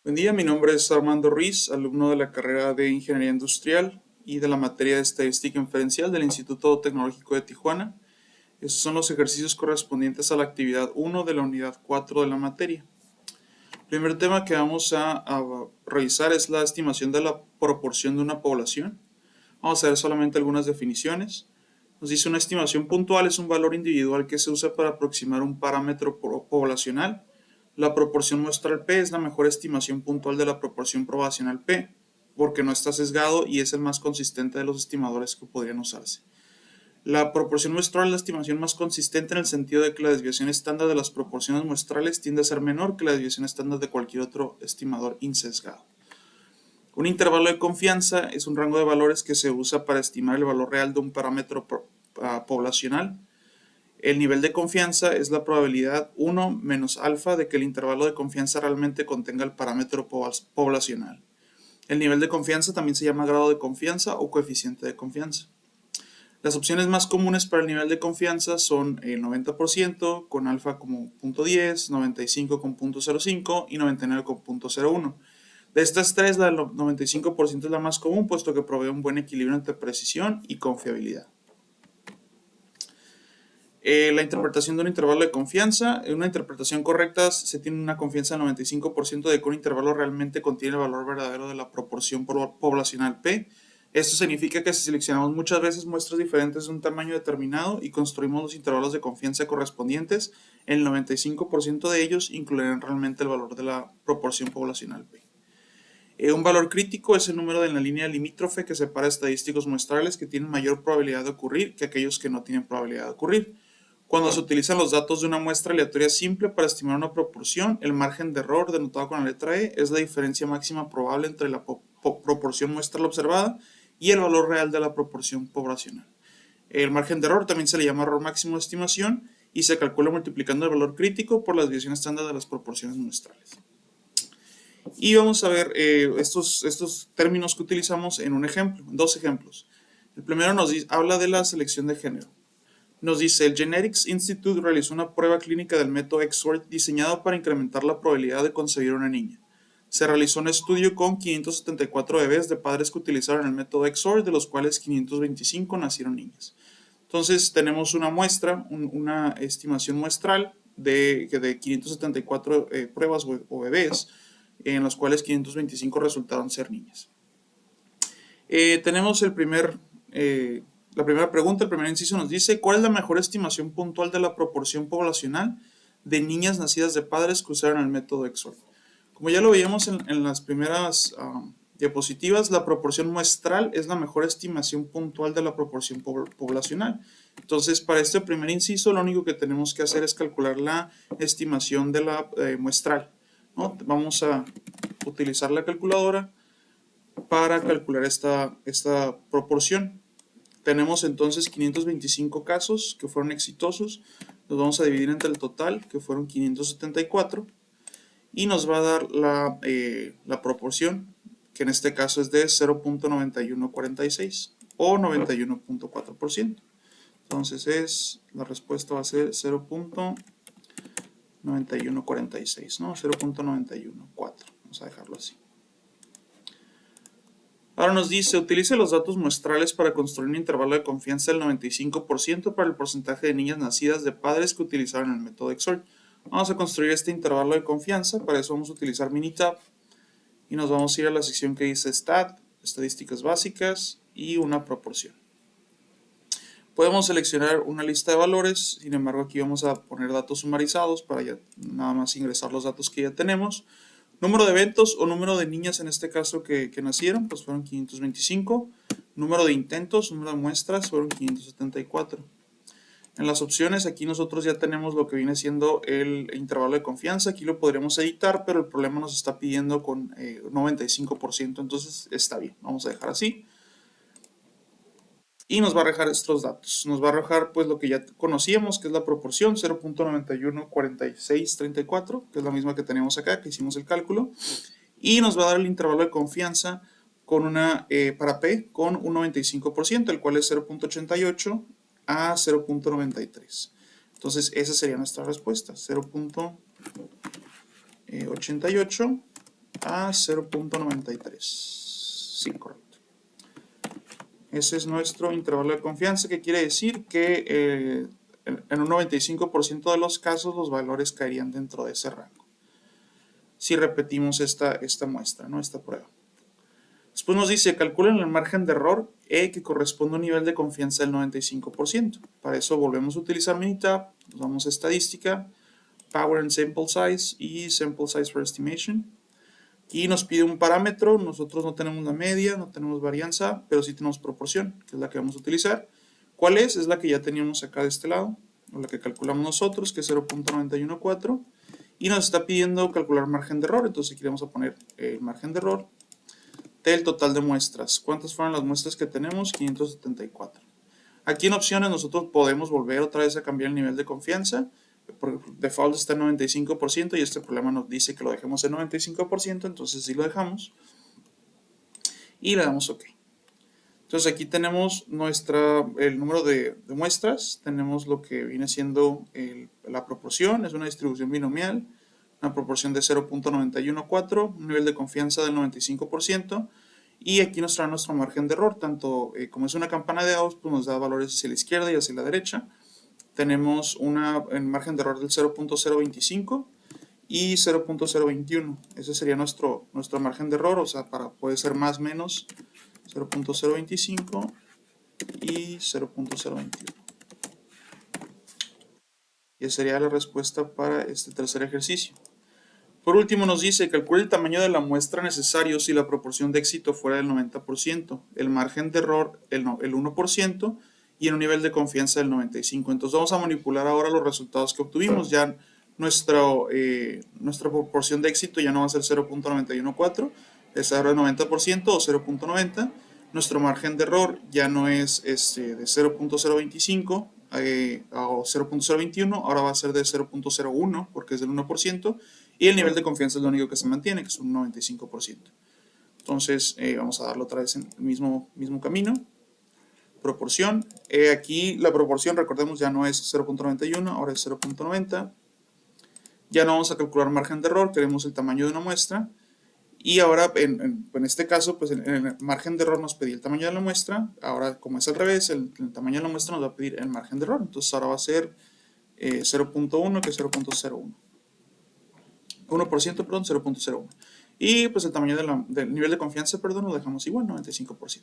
Buen día, mi nombre es Armando Ruiz, alumno de la carrera de Ingeniería Industrial y de la materia de Estadística Inferencial del Instituto Tecnológico de Tijuana. Estos son los ejercicios correspondientes a la actividad 1 de la unidad 4 de la materia. El primer tema que vamos a revisar es la estimación de la proporción de una población. Vamos a ver solamente algunas definiciones. Nos dice una estimación puntual es un valor individual que se usa para aproximar un parámetro poblacional. La proporción muestral P es la mejor estimación puntual de la proporción poblacional P, porque no está sesgado y es el más consistente de los estimadores que podrían usarse. La proporción muestral es la estimación más consistente en el sentido de que la desviación estándar de las proporciones muestrales tiende a ser menor que la desviación estándar de cualquier otro estimador insesgado. Un intervalo de confianza es un rango de valores que se usa para estimar el valor real de un parámetro poblacional. El nivel de confianza es la probabilidad 1 menos alfa de que el intervalo de confianza realmente contenga el parámetro poblacional. El nivel de confianza también se llama grado de confianza o coeficiente de confianza. Las opciones más comunes para el nivel de confianza son el 90% con alfa como 0.10, 95 con 0.05 y 99 con 0.01. De estas tres, la del 95% es la más común, puesto que provee un buen equilibrio entre precisión y confiabilidad. La interpretación de un intervalo de confianza. En una interpretación correcta se tiene una confianza del 95% de que un intervalo realmente contiene el valor verdadero de la proporción poblacional P. Esto significa que si seleccionamos muchas veces muestras diferentes de un tamaño determinado y construimos los intervalos de confianza correspondientes, el 95% de ellos incluirán realmente el valor de la proporción poblacional P. Un valor crítico es el número de la línea limítrofe que separa estadísticos muestrales que tienen mayor probabilidad de ocurrir que aquellos que no tienen probabilidad de ocurrir. Cuando se utilizan los datos de una muestra aleatoria simple para estimar una proporción, el margen de error, denotado con la letra E, es la diferencia máxima probable entre la proporción muestral observada y el valor real de la proporción poblacional. El margen de error también se le llama error máximo de estimación y se calcula multiplicando el valor crítico por la desviación estándar de las proporciones muestrales. Y vamos a ver estos términos que utilizamos en un ejemplo, en dos ejemplos. El primero habla de la selección de género. Nos dice, el Genetics Institute realizó una prueba clínica del método XOR diseñado para incrementar la probabilidad de concebir una niña. Se realizó un estudio con 574 bebés de padres que utilizaron el método XOR, de los cuales 525 nacieron niñas. Entonces tenemos una muestra, una estimación muestral de 574 pruebas o bebés, en los cuales 525 resultaron ser niñas. Tenemos la primera pregunta, el primer inciso nos dice, ¿cuál es la mejor estimación puntual de la proporción poblacional de niñas nacidas de padres que usaron el método XOR? Como ya lo veíamos en las primeras diapositivas, la proporción muestral es la mejor estimación puntual de la proporción poblacional. Entonces, para este primer inciso, lo único que tenemos que hacer es calcular la estimación de la muestral, ¿no? Vamos a utilizar la calculadora para calcular esta proporción. Tenemos entonces 525 casos que fueron exitosos, los vamos a dividir entre el total, que fueron 574, y nos va a dar la proporción, que en este caso es de 0.9146 o 91.4%. Entonces la respuesta va a ser 0.9146, ¿no? 0.914, vamos a dejarlo así. Ahora nos dice, utilice los datos muestrales para construir un intervalo de confianza del 95% para el porcentaje de niñas nacidas de padres que utilizaron el método XOR. Vamos a construir este intervalo de confianza, para eso vamos a utilizar Minitab y nos vamos a ir a la sección que dice Stat, estadísticas básicas y una proporción. Podemos seleccionar una lista de valores, sin embargo aquí vamos a poner datos sumarizados para ya nada más ingresar los datos que ya tenemos. Número de eventos o número de niñas en este caso que nacieron, pues fueron 525. Número de intentos, número de muestras, fueron 574. En las opciones aquí nosotros ya tenemos lo que viene siendo el intervalo de confianza. Aquí lo podremos editar, pero el problema nos está pidiendo con 95%, entonces está bien, vamos a dejar así. Y nos va a arrojar estos datos. Nos va a arrojar pues lo que ya conocíamos, que es la proporción 0.914634, que es la misma que tenemos acá, que hicimos el cálculo. Y nos va a dar el intervalo de confianza con para P con un 95%, el cual es 0.88 a 0.93. Entonces esa sería nuestra respuesta, 0.88 a 0.93. Sí, correcto. Ese es nuestro intervalo de confianza, que quiere decir que en un 95% de los casos los valores caerían dentro de ese rango. Si repetimos esta muestra, ¿no? Esta prueba. Después nos dice, calculen el margen de error E que corresponde a un nivel de confianza del 95%. Para eso volvemos a utilizar Minitab, nos vamos a estadística, Power and Sample Size y Sample Size for Estimation. Y nos pide un parámetro, nosotros no tenemos la media, no tenemos varianza, pero sí tenemos proporción, que es la que vamos a utilizar. ¿Cuál es? Es la que ya teníamos acá de este lado, o la que calculamos nosotros, que es 0.914. Y nos está pidiendo calcular margen de error, entonces aquí le vamos a poner el margen de error del total de muestras. ¿Cuántas fueron las muestras que tenemos? 574. Aquí en opciones nosotros podemos volver otra vez a cambiar el nivel de confianza. Por default está en 95% y este problema nos dice que lo dejemos en 95%, entonces sí lo dejamos. Y le damos OK. Entonces aquí tenemos el número de muestras, tenemos lo que viene siendo la proporción, es una distribución binomial, una proporción de 0.914, un nivel de confianza del 95%, y aquí nos trae nuestro margen de error, tanto como es una campana de Gauss, pues nos da valores hacia la izquierda y hacia la derecha. Tenemos un margen de error del 0.025 y 0.021. Ese sería nuestro margen de error, o sea, puede ser más o menos 0.025 y 0.021. Y esa sería la respuesta para este tercer ejercicio. Por último nos dice, calcula el tamaño de la muestra necesario si la proporción de éxito fuera del 90%, el margen de error el 1% y en un nivel de confianza del 95%. Entonces vamos a manipular ahora los resultados que obtuvimos. Ya nuestra proporción de éxito ya no va a ser 0.914, es ahora el 90% o 0.90. Nuestro margen de error ya no es de 0.025 o 0.021, ahora va a ser de 0.01 porque es del 1%. Y el nivel de confianza es lo único que se mantiene, que es un 95%. Entonces vamos a darlo otra vez en el mismo camino. Proporción. Aquí la proporción, recordemos, ya no es 0.91, ahora es 0.90. Ya no vamos a calcular margen de error, queremos el tamaño de una muestra. Y ahora, en este caso, pues en el margen de error nos pedía el tamaño de la muestra. Ahora, como es al revés, el tamaño de la muestra nos va a pedir el margen de error. Entonces ahora va a ser 0.1, que es 0.01. 1%, perdón, 0.01. Y pues el tamaño del nivel de confianza, perdón, lo dejamos igual, 95%.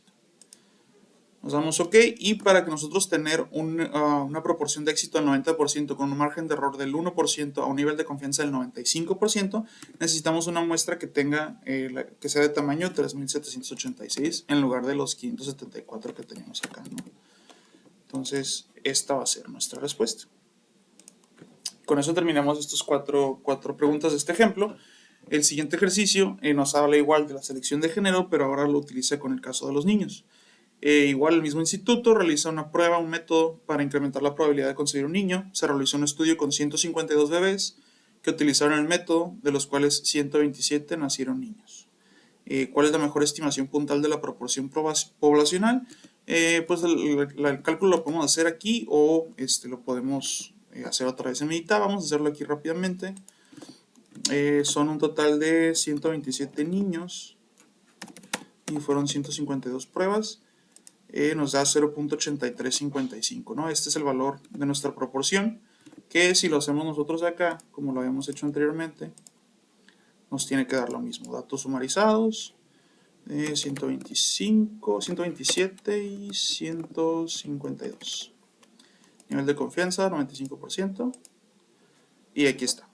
Nos damos OK, y para que nosotros tener una proporción de éxito del 90% con un margen de error del 1% a un nivel de confianza del 95%, necesitamos una muestra que tenga que sea de tamaño 3786 en lugar de los 574 que teníamos acá, ¿no? Entonces, esta va a ser nuestra respuesta. Con eso terminamos estas cuatro preguntas de este ejemplo. El siguiente ejercicio nos habla igual de la selección de género, pero ahora lo utiliza con el caso de los niños. Igual el mismo instituto realiza una prueba, un método para incrementar la probabilidad de conseguir un niño. Se realizó un estudio con 152 bebés que utilizaron el método, de los cuales 127 nacieron niños. ¿Cuál es la mejor estimación puntual de la proporción poblacional? Pues el cálculo lo podemos hacer aquí o lo podemos hacer otra vez en Minitab. Vamos a hacerlo aquí rápidamente. Son un total de 127 niños y fueron 152 pruebas. Nos da 0.8355, ¿no? Este es el valor de nuestra proporción, que si lo hacemos nosotros acá, como lo habíamos hecho anteriormente, nos tiene que dar lo mismo. Datos sumarizados, 125, 127 y 152. Nivel de confianza, 95%. Y aquí está.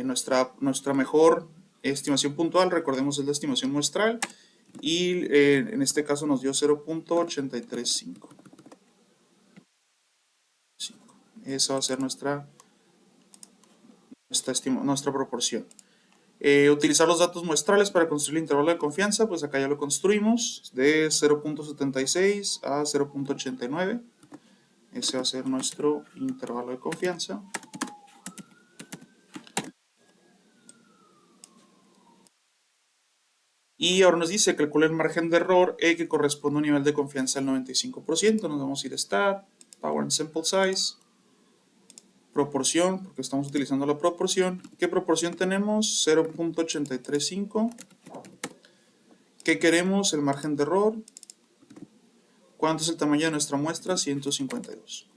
Nuestra mejor estimación puntual, recordemos, es la estimación muestral. Y en este caso nos dio 0.835. Esa va a ser nuestra proporción. Utilizar los datos muestrales para construir el intervalo de confianza, pues acá ya lo construimos, de 0.76 a 0.89. Ese va a ser nuestro intervalo de confianza. Y ahora nos dice, calcula el margen de error que corresponde a un nivel de confianza del 95%. Nos vamos a ir a Stat, Power and Sample Size, proporción, porque estamos utilizando la proporción. ¿Qué proporción tenemos? 0.835 ¿Qué queremos? El margen de error. ¿Cuánto es el tamaño de nuestra muestra? 152.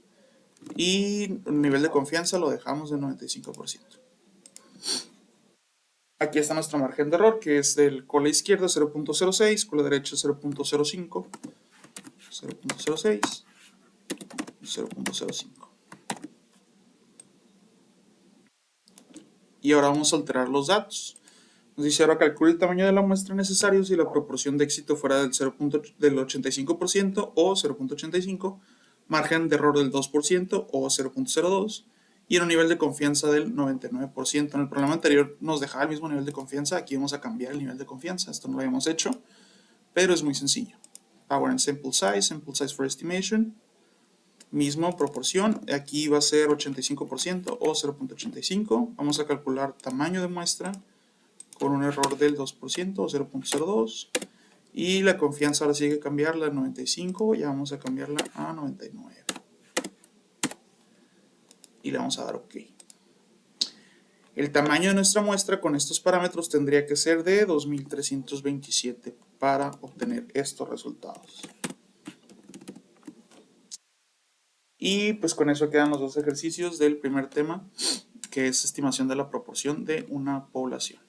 Y el nivel de confianza lo dejamos de 95%. Aquí está nuestro margen de error, que es del con la izquierda 0.06, con la derecha 0.05, 0.06, 0.05. Y ahora vamos a alterar los datos. Nos dice ahora calcula el tamaño de la muestra necesario si la proporción de éxito fuera del 85% o 0.85, margen de error del 2% o 0.02 y en un nivel de confianza del 99%. En el problema anterior nos dejaba el mismo nivel de confianza, aquí vamos a cambiar el nivel de confianza, esto no lo habíamos hecho, pero es muy sencillo. Power and sample size for estimation, mismo proporción, aquí va a ser 85% o 0.85, vamos a calcular tamaño de muestra con un error del 2% o 0.02 y la confianza ahora sigue cambiarla a 95, ya vamos a cambiarla a 99 y le vamos a dar OK. El tamaño de nuestra muestra con estos parámetros tendría que ser de 2327 para obtener estos resultados. Y pues con eso quedan los dos ejercicios del primer tema, que es estimación de la proporción de una población.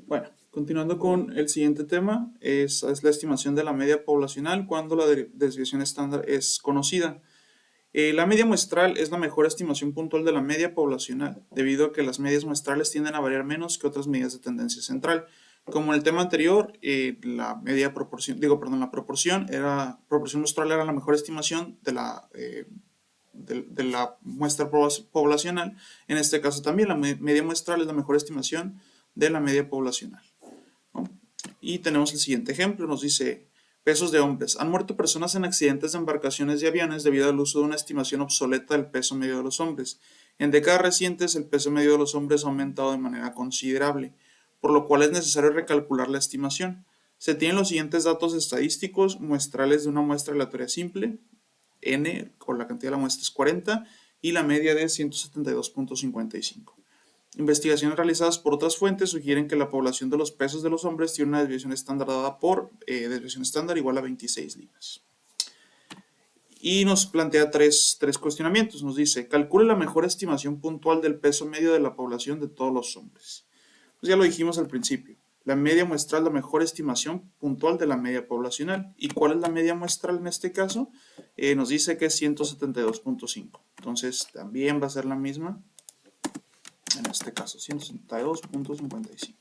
Bueno, continuando con el siguiente tema, es la estimación de la media poblacional cuando la desviación estándar es conocida. La media muestral es la mejor estimación puntual de la media poblacional, debido a que las medias muestrales tienden a variar menos que otras medidas de tendencia central. Como en el tema anterior, la proporción muestral era la mejor estimación de la muestra poblacional. En este caso también la media muestral es la mejor estimación de la media poblacional, ¿no? Y tenemos el siguiente ejemplo, nos dice pesos de hombres. Han muerto personas en accidentes de embarcaciones y aviones debido al uso de una estimación obsoleta del peso medio de los hombres. En décadas recientes el peso medio de los hombres ha aumentado de manera considerable, por lo cual es necesario recalcular la estimación. Se tienen los siguientes datos estadísticos muestrales de una muestra aleatoria simple, n, con la cantidad de la muestra es 40, y la media de 172.55. Investigaciones realizadas por otras fuentes sugieren que la población de los pesos de los hombres tiene una desviación estándar dada por desviación estándar igual a 26 libras. Y nos plantea tres cuestionamientos. Nos dice, calcule la mejor estimación puntual del peso medio de la población de todos los hombres. Pues ya lo dijimos al principio. La media muestral es la mejor estimación puntual de la media poblacional. ¿Y cuál es la media muestral en este caso? Nos dice que es 172.5. Entonces también va a ser la misma. En este caso, 162.55.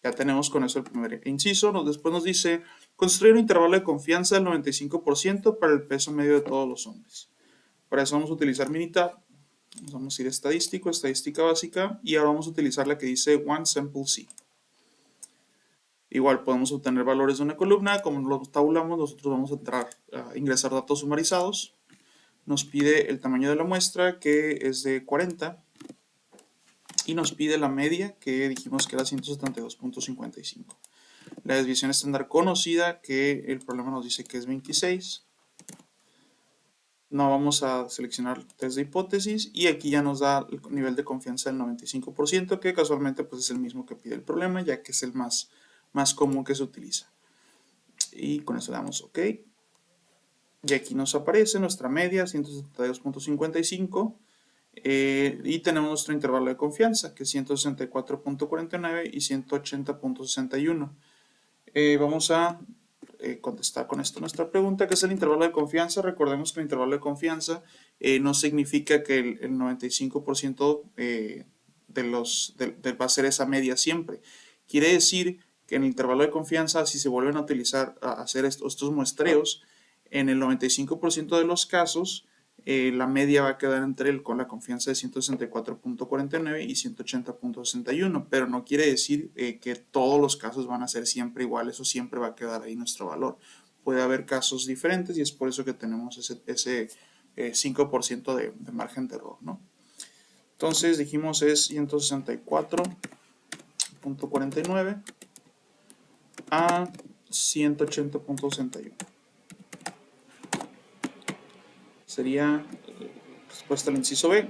Ya tenemos con eso el primer inciso. Después nos dice, construir un intervalo de confianza del 95% para el peso medio de todos los hombres. Para eso vamos a utilizar Minitab. Nos vamos a ir a estadístico, estadística básica, y ahora vamos a utilizar la que dice One Sample C. Igual podemos obtener valores de una columna. Como lo tabulamos, nosotros vamos a entrar a ingresar datos sumarizados. Nos pide el tamaño de la muestra, que es de 40. Y nos pide la media, que dijimos que era 172.55. La desviación estándar conocida, que el problema nos dice que es 26. No vamos a seleccionar test de hipótesis y aquí ya nos da el nivel de confianza del 95%, que casualmente pues es el mismo que pide el problema, ya que es el más común que se utiliza. Y con eso le damos OK. Y aquí nos aparece nuestra media, 172.55. Y tenemos nuestro intervalo de confianza, que es 164.49 y 180.61. Vamos a contestar con esto nuestra pregunta, que es el intervalo de confianza. Recordemos que el intervalo de confianza no significa que el 95% va a ser esa media siempre. Quiere decir que en el intervalo de confianza, si se vuelven a utilizar, a hacer estos muestreos, en el 95% de los casos, la media va a quedar con la confianza de 164.49 y 180.61, pero no quiere decir que todos los casos van a ser siempre iguales o siempre va a quedar ahí nuestro valor. Puede haber casos diferentes y es por eso que tenemos ese 5% de margen de error, ¿no? Entonces dijimos es 164.49 a 180.61. Sería respuesta al inciso B.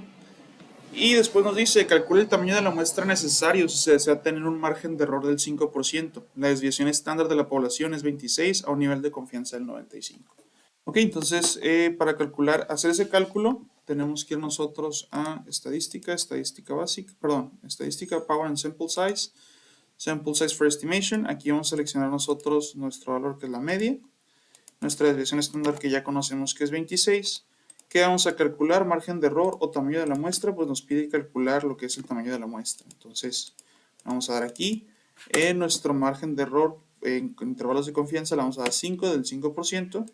Y después nos dice, calcule el tamaño de la muestra necesario si se desea tener un margen de error del 5%. La desviación estándar de la población es 26 a un nivel de confianza del 95. Ok, entonces para hacer ese cálculo, tenemos que ir nosotros a estadística básica, perdón, estadística, power and sample size for estimation. Aquí vamos a seleccionar nosotros nuestro valor que es la media, nuestra desviación estándar que ya conocemos que es 26. ¿Qué vamos a calcular? Margen de error o tamaño de la muestra, pues nos pide calcular lo que es el tamaño de la muestra. Entonces, vamos a dar aquí, en nuestro margen de error en intervalos de confianza, le vamos a dar 5 del 5%.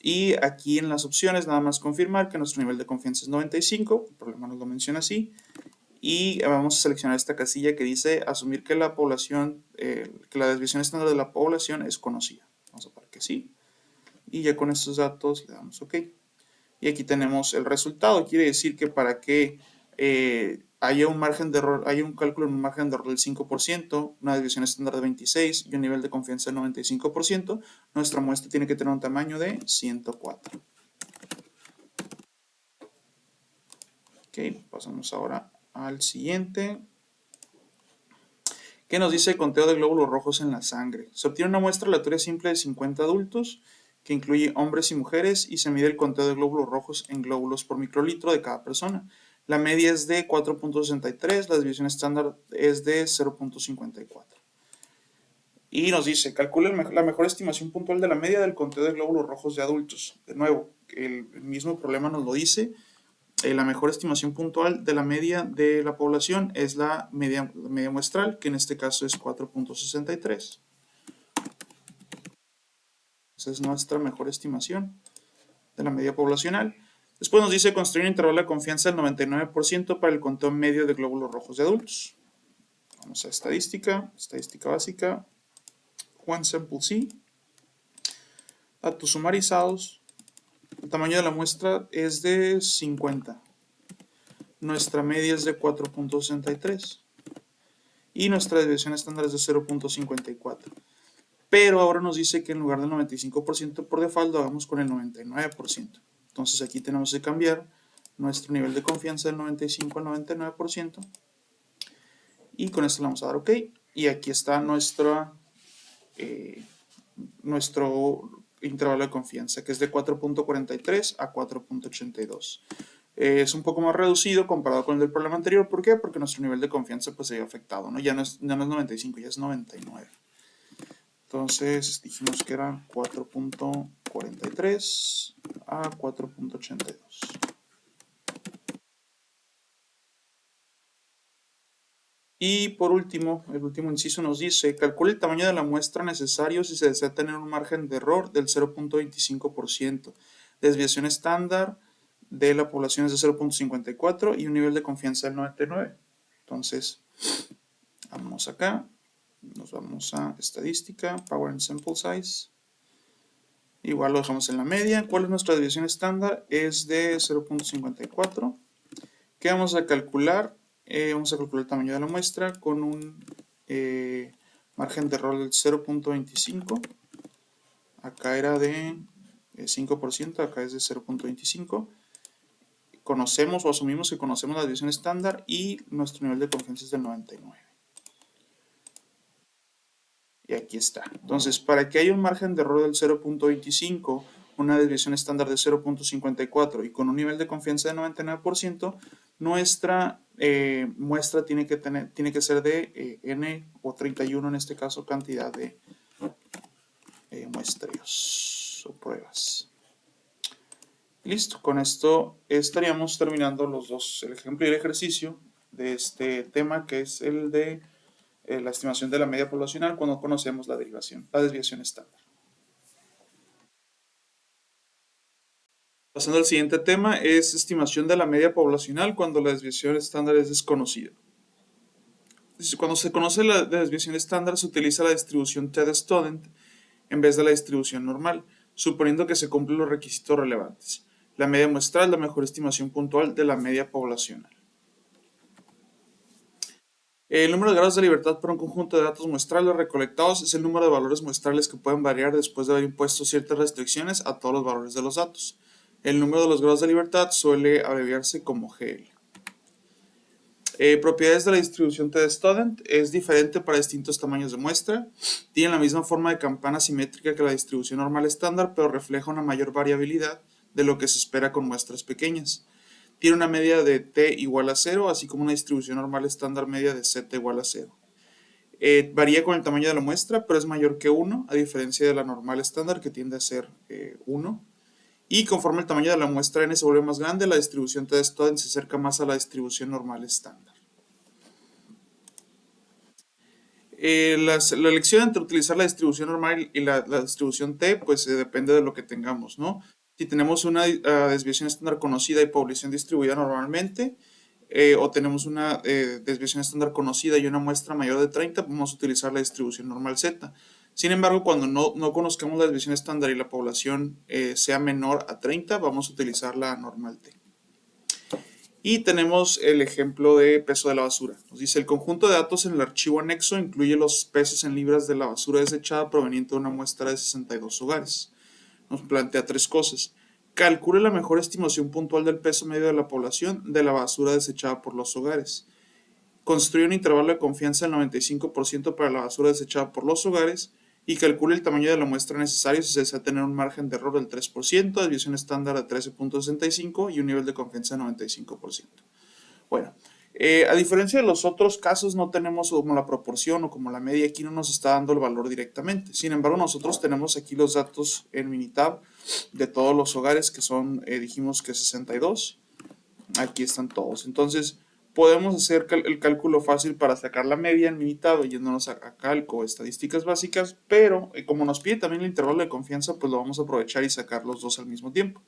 Y aquí en las opciones nada más confirmar que nuestro nivel de confianza es 95, el problema nos lo menciona así. Y vamos a seleccionar esta casilla que dice asumir que la población, que la desviación estándar de la población es conocida. Vamos a poner que sí. Y ya con estos datos le damos OK. Y aquí tenemos el resultado. Quiere decir que para que haya un margen de error, haya un cálculo en un margen de error del 5%, una desviación estándar de 26 y un nivel de confianza del 95%, nuestra muestra tiene que tener un tamaño de 104. Ok, pasamos ahora al siguiente. ¿Qué nos dice el conteo de glóbulos rojos en la sangre? Se obtiene una muestra aleatoria simple de 50 adultos que incluye hombres y mujeres y se mide el conteo de glóbulos rojos en glóbulos por microlitro de cada persona. La media es de 4.63, la desviación estándar es de 0.54. Y nos dice, calcule la mejor estimación puntual de la media del conteo de glóbulos rojos de adultos. De nuevo, el mismo problema nos lo dice. La mejor estimación puntual de la media de la población es la media muestral, que en este caso es 4.63. Esa es nuestra mejor estimación de la media poblacional. Después nos dice construir un intervalo de confianza del 99% para el conteo medio de glóbulos rojos de adultos. Vamos a estadística básica, One Sample C, datos sumarizados. El tamaño de la muestra es de 50. Nuestra media es de 4.63. Y nuestra desviación estándar es de 0.54. Pero ahora nos dice que en lugar del 95% por default lo hagamos con el 99%. Entonces aquí tenemos que cambiar nuestro nivel de confianza del 95 al 99%. Y con esto le vamos a dar OK. Y aquí está nuestro intervalo de confianza, que es de 4.43 a 4.82. Es un poco más reducido comparado con el del problema anterior. ¿Por qué? Porque nuestro nivel de confianza pues se vio afectado, ¿no? Ya no es 95, ya es 99. Entonces dijimos que era 4.43 a 4.82. Y por último, el último inciso nos dice, calcule el tamaño de la muestra necesario si se desea tener un margen de error del 0.25%. Desviación estándar de la población es de 0.54 y un nivel de confianza del 99. Entonces, vamos acá, nos vamos a estadística, power and sample size. Igual lo dejamos en la media. ¿Cuál es nuestra desviación estándar? Es de 0.54. ¿Qué vamos a calcular? Vamos a calcular el tamaño de la muestra con un margen de error del 0.25. Acá era de 5%, acá es de 0.25. Conocemos o asumimos que conocemos la desviación estándar y nuestro nivel de confianza es del 99. Y aquí está. Entonces, para que haya un margen de error del 0.25, una desviación estándar de 0.54 y con un nivel de confianza de 99%, nuestra muestra tiene que ser de n o 31 en este caso cantidad de muestreos o pruebas. Listo, con esto estaríamos terminando los dos, el ejemplo y el ejercicio de este tema, que es el de la estimación de la media poblacional cuando conocemos la desviación estándar. Pasando al siguiente tema, es estimación de la media poblacional cuando la desviación estándar es desconocida. Cuando se conoce la desviación estándar, se utiliza la distribución T-de-Student en vez de la distribución normal, suponiendo que se cumplen los requisitos relevantes. La media muestral es la mejor estimación puntual de la media poblacional. El número de grados de libertad para un conjunto de datos muestrales recolectados es el número de valores muestrales que pueden variar después de haber impuesto ciertas restricciones a todos los valores de los datos. El número de los grados de libertad suele abreviarse como GL. Propiedades de la distribución T-de-Student es diferente para distintos tamaños de muestra. Tiene la misma forma de campana simétrica que la distribución normal estándar, pero refleja una mayor variabilidad de lo que se espera con muestras pequeñas. Tiene una media de T igual a 0, así como una distribución normal estándar media de Z igual a 0. Varía con el tamaño de la muestra, pero es mayor que 1, a diferencia de la normal estándar que tiende a ser 1. Y conforme el tamaño de la muestra n se vuelve más grande, la distribución T-de-Student se acerca más a la distribución normal estándar. La elección entre utilizar la distribución normal y la distribución T, pues depende de lo que tengamos, ¿no? Si tenemos una desviación estándar conocida y población distribuida normalmente, o tenemos una desviación estándar conocida y una muestra mayor de 30, vamos a utilizar la distribución normal Z. Sin embargo, cuando no conozcamos la desviación estándar y la población sea menor a 30, vamos a utilizar la normal T. Y tenemos el ejemplo de peso de la basura. Nos dice, el conjunto de datos en el archivo anexo incluye los pesos en libras de la basura desechada proveniente de una muestra de 62 hogares. Nos plantea tres cosas. Calcule la mejor estimación puntual del peso medio de la población de la basura desechada por los hogares. Construye un intervalo de confianza del 95% para la basura desechada por los hogares y calcule el tamaño de la muestra necesario si se desea tener un margen de error del 3%, desviación estándar de 13.65 y un nivel de confianza de 95%. Bueno, a diferencia de los otros casos, no tenemos como la proporción o como la media, aquí no nos está dando el valor directamente. Sin embargo, nosotros tenemos aquí los datos en Minitab de todos los hogares, que son, dijimos que 62. Aquí están todos. Entonces, podemos hacer el cálculo fácil para sacar la media en Minitab yéndonos a calco, estadísticas básicas, pero como nos pide también el intervalo de confianza, pues lo vamos a aprovechar y sacar los dos al mismo tiempo.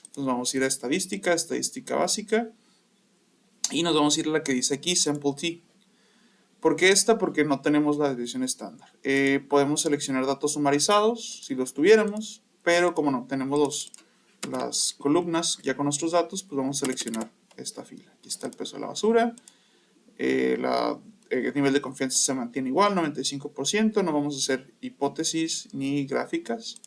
Entonces vamos a ir a estadística, estadística básica, y nos vamos a ir a la que dice aquí, Sample T. ¿Por qué esta? Porque no tenemos la desviación estándar. Podemos seleccionar datos sumarizados, si los tuviéramos, pero como no tenemos las columnas ya con nuestros datos, pues vamos a seleccionar esta fila. Aquí está el peso de la basura. El nivel de confianza se mantiene igual, 95%. No vamos a hacer hipótesis ni gráficas.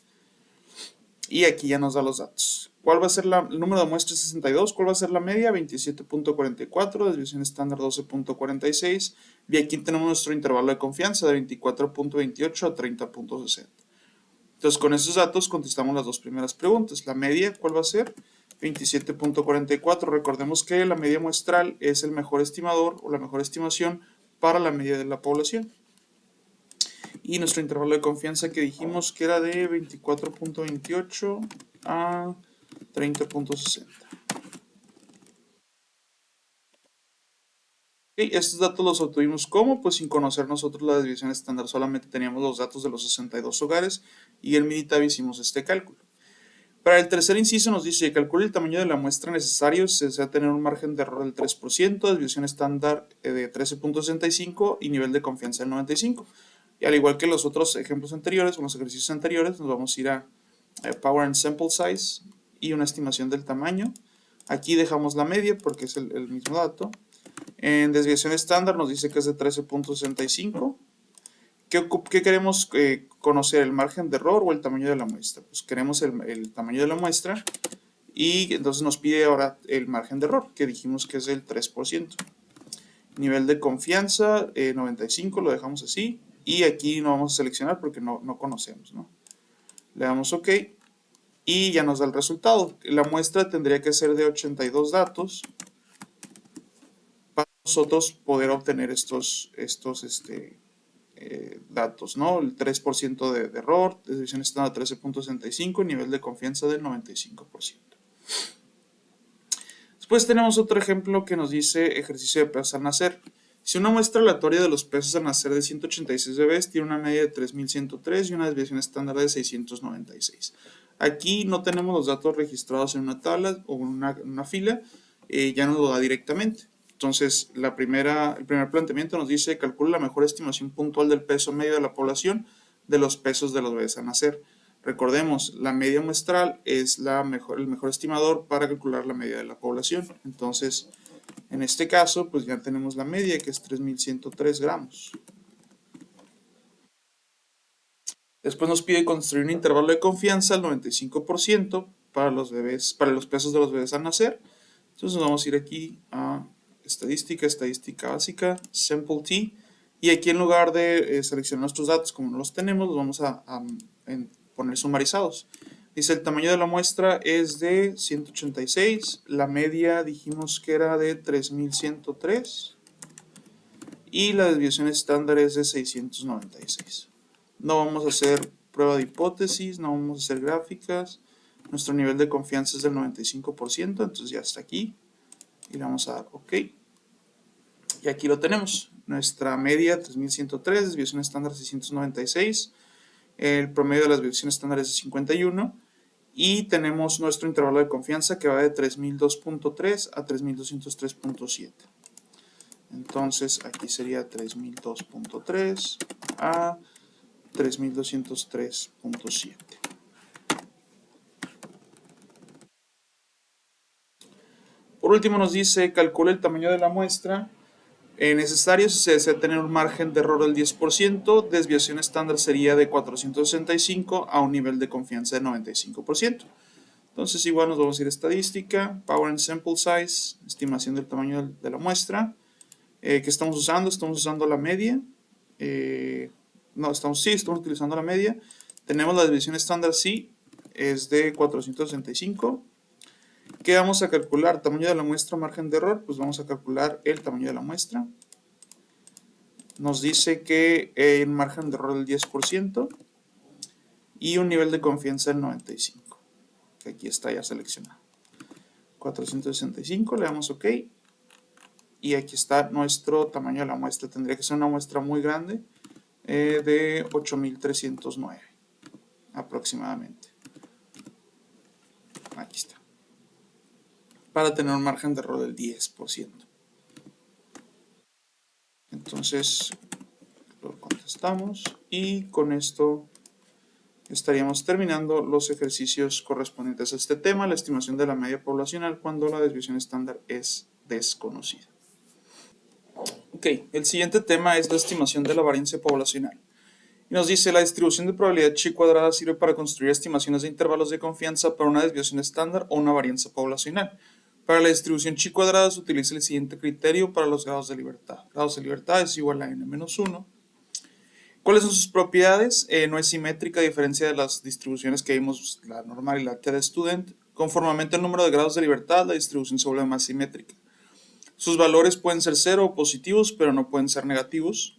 Y aquí ya nos da los datos. ¿Cuál va a ser el número de muestras? 62. ¿Cuál va a ser la media? 27.44. Desviación estándar 12.46. Y aquí tenemos nuestro intervalo de confianza de 24.28 a 30.60. Entonces con estos datos contestamos las dos primeras preguntas. La media, ¿cuál va a ser? 27.44. Recordemos que la media muestral es el mejor estimador o la mejor estimación para la media de la población. Y nuestro intervalo de confianza que dijimos que era de 24.28 a 30.60. Estos datos los obtuvimos ¿cómo? Pues sin conocer nosotros la desviación estándar, solamente teníamos los datos de los 62 hogares y en Minitab hicimos este cálculo. Para el tercer inciso nos dice, calcule el tamaño de la muestra necesario si se desea tener un margen de error del 3%, desviación estándar de 13.65 y nivel de confianza del 95%. Y al igual que los otros ejemplos anteriores o los ejercicios anteriores, nos vamos a ir a Power and Sample Size y una estimación del tamaño. Aquí dejamos la media porque es el mismo dato. En desviación estándar nos dice que es de 13.65. ¿Qué queremos conocer? ¿El margen de error o el tamaño de la muestra? Pues queremos el tamaño de la muestra y entonces nos pide ahora el margen de error, que dijimos que es del 3%. Nivel de confianza, 95, lo dejamos así. Y aquí no vamos a seleccionar porque no conocemos, ¿no? Le damos OK y ya nos da el resultado. La muestra tendría que ser de 82 datos para nosotros poder obtener estos datos, ¿no? El 3% de error, desviación estándar 13.65, nivel de confianza del 95%. Después tenemos otro ejemplo que nos dice ejercicio de pesos al nacer. Si una muestra aleatoria de los pesos al nacer de 186 bebés tiene una media de 3103 y una desviación estándar de 696. Aquí no tenemos los datos registrados en una tabla o en una fila, ya nos lo da directamente. Entonces, el primer planteamiento nos dice, calcula la mejor estimación puntual del peso medio de la población de los pesos de los bebés a nacer. Recordemos, la media muestral es el mejor estimador para calcular la media de la población. Entonces, en este caso, pues ya tenemos la media, que es 3103 gramos. Después nos pide construir un intervalo de confianza al 95% para los pesos de los bebés al nacer. Entonces nos vamos a ir aquí a estadística, estadística básica, sample t, y aquí en lugar de seleccionar nuestros datos como no los tenemos, los vamos a poner sumarizados. Dice el tamaño de la muestra es de 186, la media dijimos que era de 3103 y la desviación estándar es de 696. No vamos a hacer prueba de hipótesis, no vamos a hacer gráficas. Nuestro nivel de confianza es del 95%, entonces ya está aquí. Y le vamos a dar OK. Y aquí lo tenemos. Nuestra media 3103, desviación estándar 696. El promedio de las desviaciones estándar es de 51. Y tenemos nuestro intervalo de confianza que va de 3002.3 a 3203.7. Entonces aquí sería 3002.3 a 3203.7. Por último nos dice, calcula el tamaño de la muestra necesario si se desea tener un margen de error del 10%, desviación estándar sería de 465 a un nivel de confianza de 95%. Entonces igual nos vamos a ir a estadística, power and sample size, estimación del tamaño de la muestra. ¿Qué estamos usando? Estamos usando la media. Estamos utilizando la media. Tenemos la desviación estándar, sí, es de 465. ¿Qué vamos a calcular? Tamaño de la muestra, margen de error. Pues vamos a calcular el tamaño de la muestra. Nos dice que el margen de error del 10% y un nivel de confianza del 95%. Que aquí está ya seleccionado. 465, le damos OK. Y aquí está nuestro tamaño de la muestra. Tendría que ser una muestra muy grande, de 8309 aproximadamente. Aquí está. Para tener un margen de error del 10%. Entonces lo contestamos y con esto estaríamos terminando los ejercicios correspondientes a este tema, la estimación de la media poblacional cuando la desviación estándar es desconocida. Ok, el siguiente tema es la estimación de la varianza poblacional. Y nos dice, la distribución de probabilidad chi cuadrada sirve para construir estimaciones de intervalos de confianza para una desviación estándar o una varianza poblacional. Para la distribución chi cuadrada se utiliza el siguiente criterio para los grados de libertad. Grados de libertad es igual a n-1. ¿Cuáles son sus propiedades? No es simétrica a diferencia de las distribuciones que vimos, la normal y la t-student. Conforme aumenta el número de grados de libertad, la distribución se vuelve más simétrica. Sus valores pueden ser 0 o positivos, pero no pueden ser negativos.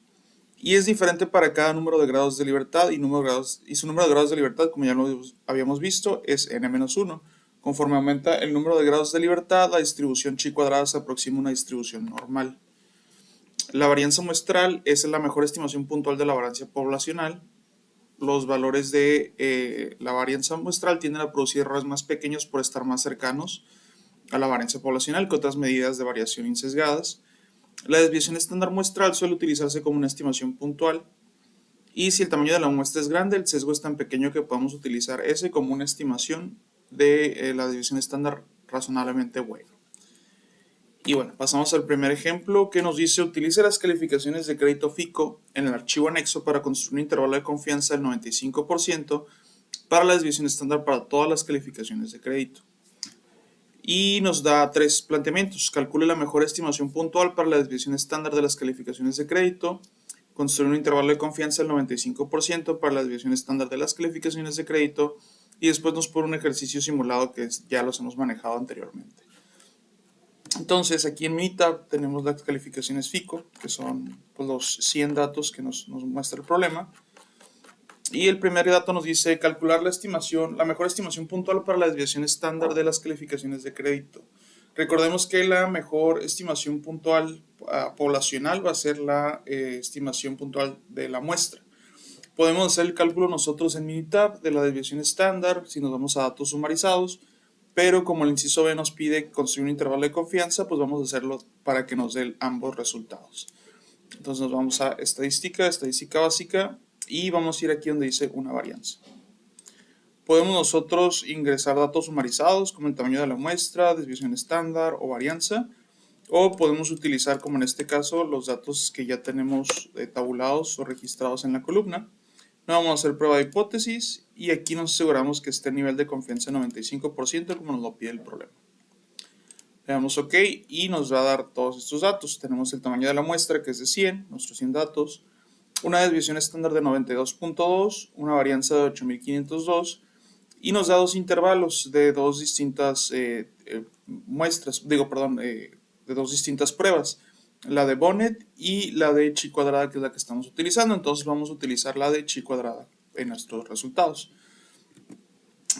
Y es diferente para cada número de grados de libertad y su número de grados de libertad, como ya lo habíamos visto, es n-1. Conforme aumenta el número de grados de libertad, la distribución chi cuadrada se aproxima a una distribución normal. La varianza muestral es la mejor estimación puntual de la varianza poblacional. Los valores de la varianza muestral tienden a producir errores más pequeños por estar más cercanos a la varianza poblacional que otras medidas de variación insesgadas. La desviación estándar muestral suele utilizarse como una estimación puntual y si el tamaño de la muestra es grande, el sesgo es tan pequeño que podemos utilizar ese como una estimación de la desviación estándar razonablemente buena. Y bueno, pasamos al primer ejemplo que nos dice, utilice las calificaciones de crédito FICO en el archivo anexo para construir un intervalo de confianza del 95% para la desviación estándar para todas las calificaciones de crédito. Y nos da tres planteamientos. Calcule la mejor estimación puntual para la desviación estándar de las calificaciones de crédito. Construir un intervalo de confianza del 95% para la desviación estándar de las calificaciones de crédito. Y después nos pone un ejercicio simulado que ya los hemos manejado anteriormente. Entonces aquí en Minitab tenemos las calificaciones FICO, que son pues, los 100 datos que nos muestra el problema. Y el primer dato nos dice calcular la mejor estimación puntual para la desviación estándar de las calificaciones de crédito. Recordemos que la mejor estimación puntual poblacional va a ser la estimación puntual de la muestra. Podemos hacer el cálculo nosotros en Minitab de la desviación estándar si nos vamos a datos sumarizados, pero como el inciso B nos pide construir un intervalo de confianza, pues vamos a hacerlo para que nos dé ambos resultados. Entonces nos vamos a estadística básica, y vamos a ir aquí donde dice una varianza. Podemos nosotros ingresar datos sumarizados como el tamaño de la muestra, desviación estándar o varianza, o podemos utilizar como en este caso los datos que ya tenemos tabulados o registrados en la columna. No vamos a hacer prueba de hipótesis y aquí nos aseguramos que esté el nivel de confianza 95% como nos lo pide el problema. Le damos OK y nos va a dar todos estos datos. Tenemos el tamaño de la muestra, que es de 100, nuestros 100 datos, una desviación estándar de 92.2, una varianza de 8502 y nos da dos intervalos de dos distintas de dos distintas pruebas, la de Bonnet y la de chi cuadrada, que es la que estamos utilizando. Entonces vamos a utilizar la de chi cuadrada en nuestros resultados.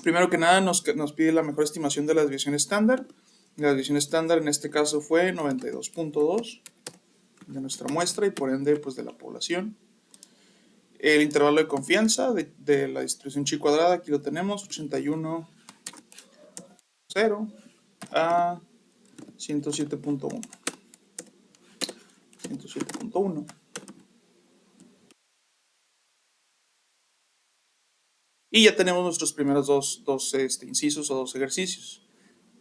Primero que nada nos pide la mejor estimación de la desviación estándar. La desviación estándar en este caso fue 92.2 de nuestra muestra y por ende pues de la población. El intervalo de confianza de la distribución chi cuadrada, aquí lo tenemos, 81.0 a 107.1. 107.1. Y ya tenemos nuestros primeros dos incisos o dos ejercicios.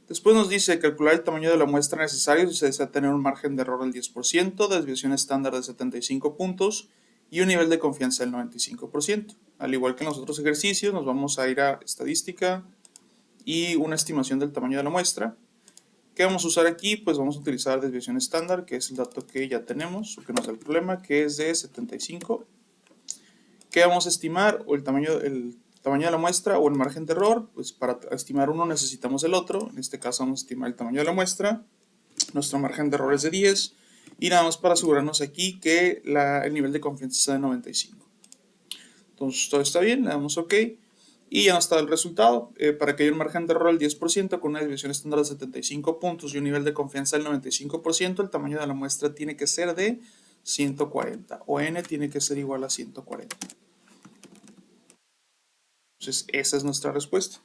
Después nos dice calcular el tamaño de la muestra necesario si se desea tener un margen de error del 10%, desviación estándar de 75 puntos y un nivel de confianza del 95%. Al igual que en los otros ejercicios, nos vamos a ir a estadística y una estimación del tamaño de la muestra. ¿Qué vamos a usar aquí? Pues vamos a utilizar desviación estándar, que es el dato que ya tenemos, o que nos da el problema, que es de 75. ¿Qué vamos a estimar? O el tamaño de la muestra o el margen de error. Pues para estimar uno necesitamos el otro. En este caso vamos a estimar el tamaño de la muestra. Nuestro margen de error es de 10. Y nada más para asegurarnos aquí que el nivel de confianza sea de 95. Entonces todo está bien, le damos OK. Y ya nos está el resultado. Para que haya un margen de error del 10% con una desviación estándar de 75 puntos y un nivel de confianza del 95%, el tamaño de la muestra tiene que ser de 140. O n tiene que ser igual a 140. Entonces esa es nuestra respuesta.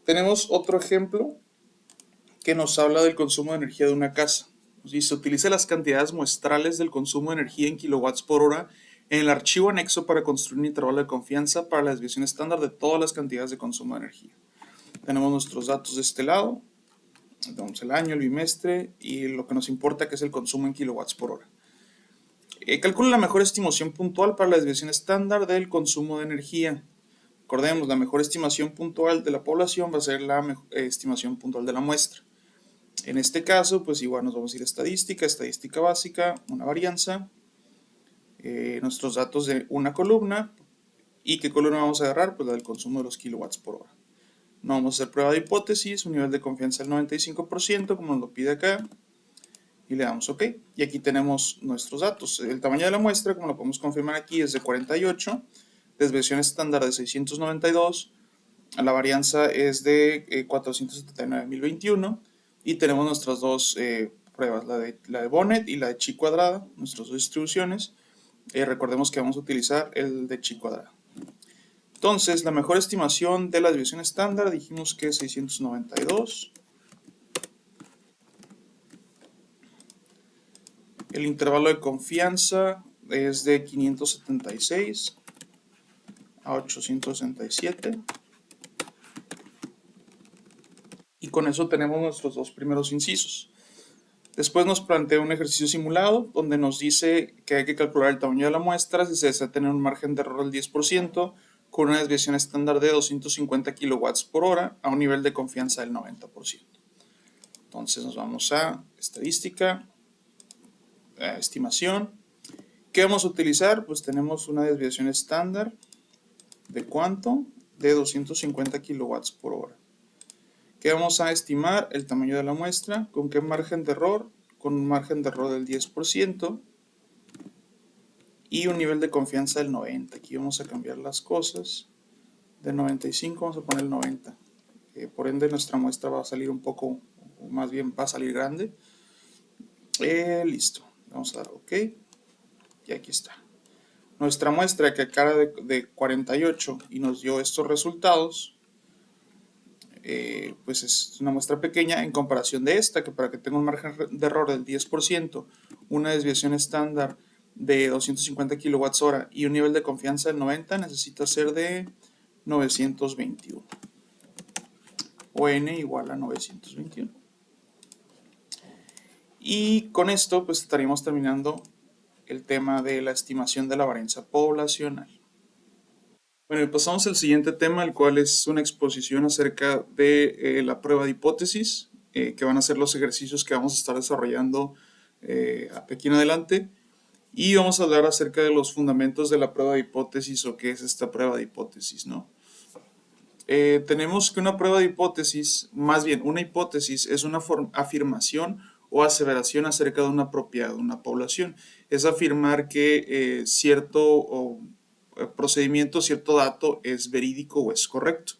Tenemos otro ejemplo que nos habla del consumo de energía de una casa. Nos dice, utilice las cantidades muestrales del consumo de energía en kilowatts por hora en el archivo anexo para construir un intervalo de confianza para la desviación estándar de todas las cantidades de consumo de energía. Tenemos nuestros datos de este lado, tenemos el año, el bimestre y lo que nos importa, que es el consumo en kilowatts por hora. Calcula la mejor estimación puntual para la desviación estándar del consumo de energía. Recordemos, la mejor estimación puntual de la población va a ser la estimación puntual de la muestra. En este caso, pues igual nos vamos a ir a estadística básica, una varianza, nuestros datos de una columna. ¿Y qué columna vamos a agarrar? Pues la del consumo de los kilowatts por hora. No vamos a hacer prueba de hipótesis, un nivel de confianza del 95%, como nos lo pide acá. Y le damos OK. Y aquí tenemos nuestros datos. El tamaño de la muestra, como lo podemos confirmar aquí, es de 48. Desviación estándar de 692. La varianza es de 479.021. Y tenemos nuestras dos pruebas, la de Bonnet y la de chi cuadrada, nuestras dos distribuciones. Recordemos que vamos a utilizar el de chi cuadrada. Entonces, la mejor estimación de la desviación estándar dijimos que es 692. El intervalo de confianza es de 576 a 867. Y con eso tenemos nuestros dos primeros incisos. Después nos plantea un ejercicio simulado donde nos dice que hay que calcular el tamaño de la muestra si se desea tener un margen de error del 10% con una desviación estándar de 250 kilowatts por hora a un nivel de confianza del 90%. Entonces nos vamos a estadística, estimación. ¿Qué vamos a utilizar? Pues tenemos una desviación estándar de ¿cuánto? De 250 kilowatts por hora. ¿Qué vamos a estimar? El tamaño de la muestra. ¿Con qué margen de error? Con un margen de error del 10% y un nivel de confianza del 90%. Aquí vamos a cambiar las cosas. De 95 vamos a poner el 90. Por ende nuestra muestra va a salir un poco, o más bien va a salir grande. Listo. Vamos a dar OK. Y aquí está. Nuestra muestra que acaba de 48 y nos dio estos resultados, pues es una muestra pequeña en comparación de esta, que para que tenga un margen de error del 10%, una desviación estándar de 250 kilowatts hora y un nivel de confianza del 90, necesita ser de 921. O n igual a 921. Y con esto pues estaríamos terminando el tema de la estimación de la varianza poblacional. Bueno, y pasamos al siguiente tema, el cual es una exposición acerca de la prueba de hipótesis. que van a ser los ejercicios que vamos a estar desarrollando aquí en adelante. Y vamos a hablar acerca de los fundamentos de la prueba de hipótesis o qué es esta prueba de hipótesis, ¿no? Tenemos que una prueba de hipótesis, más bien una hipótesis, es una afirmación o aseveración acerca de una propiedad de una población. Es afirmar que cierto procedimiento, cierto dato es verídico o es correcto.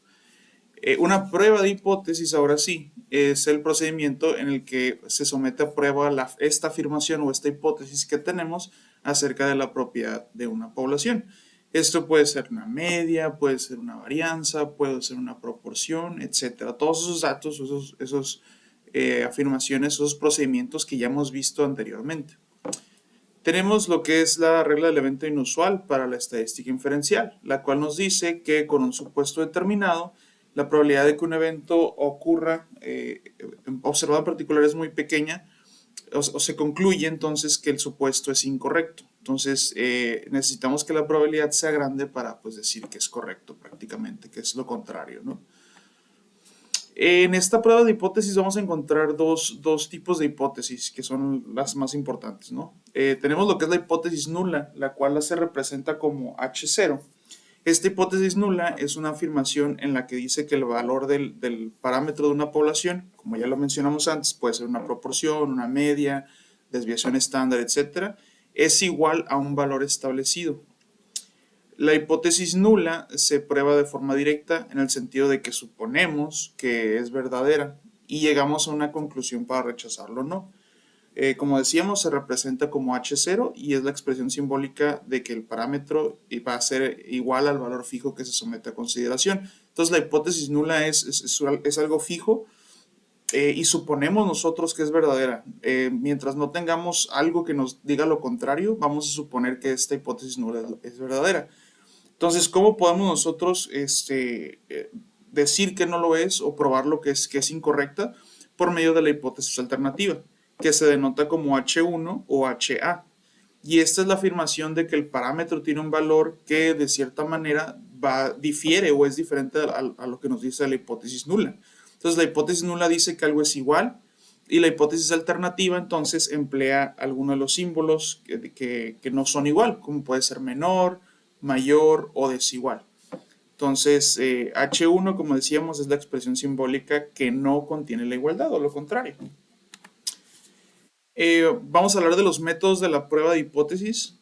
Una prueba de hipótesis, ahora sí, es el procedimiento en el que se somete a prueba esta afirmación o esta hipótesis que tenemos acerca de la propiedad de una población. Esto puede ser una media, puede ser una varianza, puede ser una proporción, etc. Todos esos datos, esos afirmaciones, esos procedimientos que ya hemos visto anteriormente. Tenemos lo que es la regla del evento inusual para la estadística inferencial, la cual nos dice que con un supuesto determinado, la probabilidad de que un evento ocurra observado en particular es muy pequeña, o se concluye entonces que el supuesto es incorrecto. Entonces necesitamos que la probabilidad sea grande para pues, decir que es correcto prácticamente, que es lo contrario, ¿no? En esta prueba de hipótesis vamos a encontrar dos tipos de hipótesis que son las más importantes, ¿no? Tenemos lo que es la hipótesis nula, la cual se representa como H0. Esta hipótesis nula es una afirmación en la que dice que el valor del parámetro de una población, como ya lo mencionamos antes, puede ser una proporción, una media, desviación estándar, etc., es igual a un valor establecido. La hipótesis nula se prueba de forma directa en el sentido de que suponemos que es verdadera y llegamos a una conclusión para rechazarlo o no. Como decíamos, se representa como H0 y es la expresión simbólica de que el parámetro va a ser igual al valor fijo que se somete a consideración. Entonces la hipótesis nula es algo fijo y suponemos nosotros que es verdadera. Mientras no tengamos algo que nos diga lo contrario, vamos a suponer que esta hipótesis nula es verdadera. Entonces, ¿cómo podemos nosotros decir que no lo es o probar lo que es incorrecta? Por medio de la hipótesis alternativa, que se denota como H1 o HA. Y esta es la afirmación de que el parámetro tiene un valor que de cierta manera difiere o es diferente a lo que nos dice la hipótesis nula. Entonces, la hipótesis nula dice que algo es igual y la hipótesis alternativa entonces emplea algunos de los símbolos que no son igual, como puede ser menor, mayor o desigual. Entonces, H1, como decíamos, es la expresión simbólica que no contiene la igualdad o lo contrario. Vamos a hablar de los métodos de la prueba de hipótesis.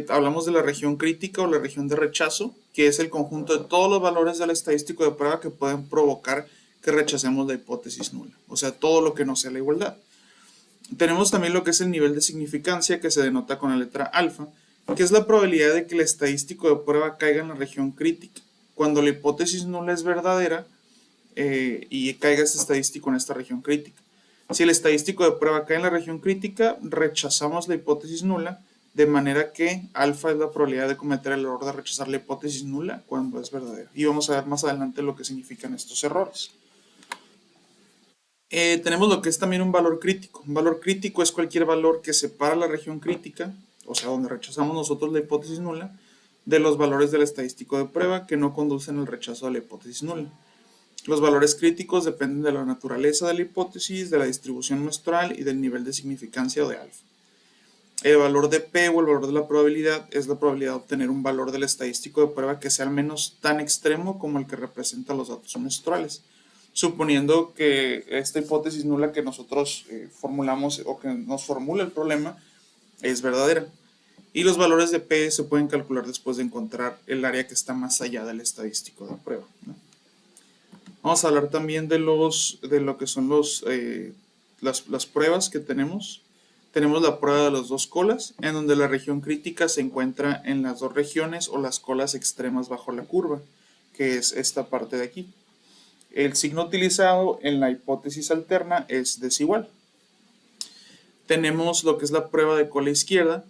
Hablamos de la región crítica o la región de rechazo, que es el conjunto de todos los valores del estadístico de prueba que pueden provocar que rechacemos la hipótesis nula, o sea, todo lo que no sea la igualdad. Tenemos también lo que es el nivel de significancia, que se denota con la letra alfa, que es la probabilidad de que el estadístico de prueba caiga en la región crítica. Cuando la hipótesis nula es verdadera y caiga este estadístico en esta región crítica. Si el estadístico de prueba cae en la región crítica, rechazamos la hipótesis nula, de manera que alfa es la probabilidad de cometer el error de rechazar la hipótesis nula cuando es verdadera. Y vamos a ver más adelante lo que significan estos errores. Tenemos lo que es también un valor crítico. Un valor crítico es cualquier valor que separa la región crítica, o sea, donde rechazamos nosotros la hipótesis nula, de los valores del estadístico de prueba que no conducen al rechazo de la hipótesis nula. Los valores críticos dependen de la naturaleza de la hipótesis, de la distribución muestral y del nivel de significancia o de alfa. El valor de P o el valor de la probabilidad es la probabilidad de obtener un valor del estadístico de prueba que sea al menos tan extremo como el que representa los datos muestrales, suponiendo que esta hipótesis nula que nosotros formulamos o que nos formula el problema es verdadera. Y los valores de P se pueden calcular después de encontrar el área que está más allá del estadístico de prueba, ¿no? Vamos a hablar también de lo que son las pruebas que tenemos. Tenemos la prueba de las dos colas, en donde la región crítica se encuentra en las dos regiones o las colas extremas bajo la curva, que es esta parte de aquí. El signo utilizado en la hipótesis alterna es desigual. Tenemos lo que es la prueba de cola izquierda,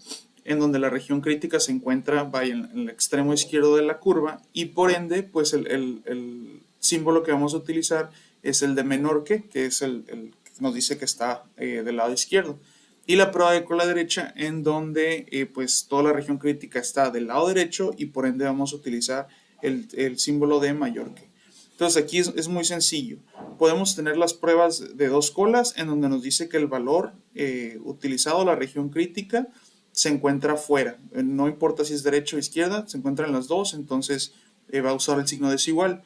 en donde la región crítica se encuentra en el extremo izquierdo de la curva y por ende, pues el símbolo que vamos a utilizar es el de menor que es el que nos dice que está del lado izquierdo. Y la prueba de cola derecha, en donde pues toda la región crítica está del lado derecho y por ende vamos a utilizar el símbolo de mayor que. Entonces aquí es muy sencillo. Podemos tener las pruebas de dos colas en donde nos dice que el valor utilizado, la región crítica, se encuentra fuera. No importa si es derecha o izquierda, se encuentran las dos, entonces va a usar el signo desigual.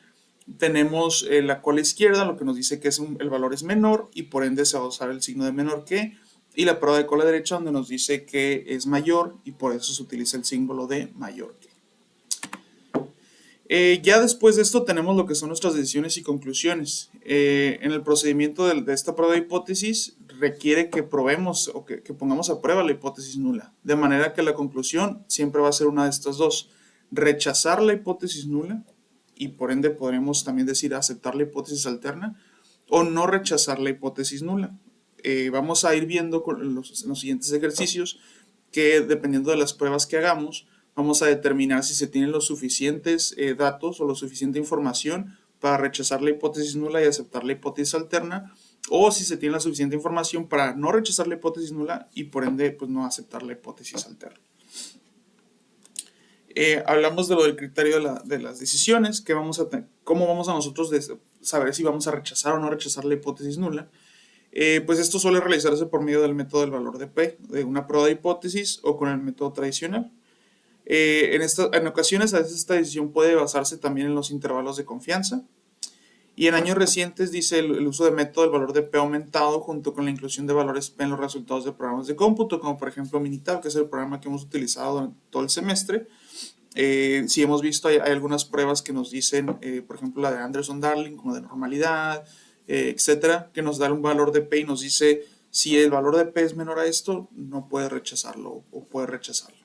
Tenemos la cola izquierda, lo que nos dice que el valor es menor y por ende se va a usar el signo de menor que. Y la prueba de cola derecha donde nos dice que es mayor y por eso se utiliza el símbolo de mayor que. Ya después de esto tenemos lo que son nuestras decisiones y conclusiones. En el procedimiento de esta prueba de hipótesis requiere que probemos o que pongamos a prueba la hipótesis nula. De manera que la conclusión siempre va a ser una de estas dos. Rechazar la hipótesis nula y por ende podremos también decir aceptar la hipótesis alterna o no rechazar la hipótesis nula. Vamos a ir viendo en los siguientes ejercicios que dependiendo de las pruebas que hagamos, vamos a determinar si se tienen los suficientes datos o la suficiente información para rechazar la hipótesis nula y aceptar la hipótesis alterna, o si se tiene la suficiente información para no rechazar la hipótesis nula y por ende pues, no aceptar la hipótesis alterna. Hablamos de lo del criterio de las decisiones, cómo vamos a nosotros saber si vamos a rechazar o no rechazar la hipótesis nula. Pues esto suele realizarse por medio del método del valor de P, de una prueba de hipótesis o con el método tradicional. En ocasiones a veces esta decisión puede basarse también en los intervalos de confianza. Y en años recientes dice el uso de método del valor de P aumentado junto con la inclusión de valores P en los resultados de programas de cómputo, como por ejemplo Minitab, que es el programa que hemos utilizado durante todo el semestre. Si hemos visto, hay algunas pruebas que nos dicen, por ejemplo la de Anderson-Darling, como de normalidad, etcétera, que nos da un valor de P y nos dice si el valor de P es menor a esto, no puede rechazarlo o puede rechazarlo.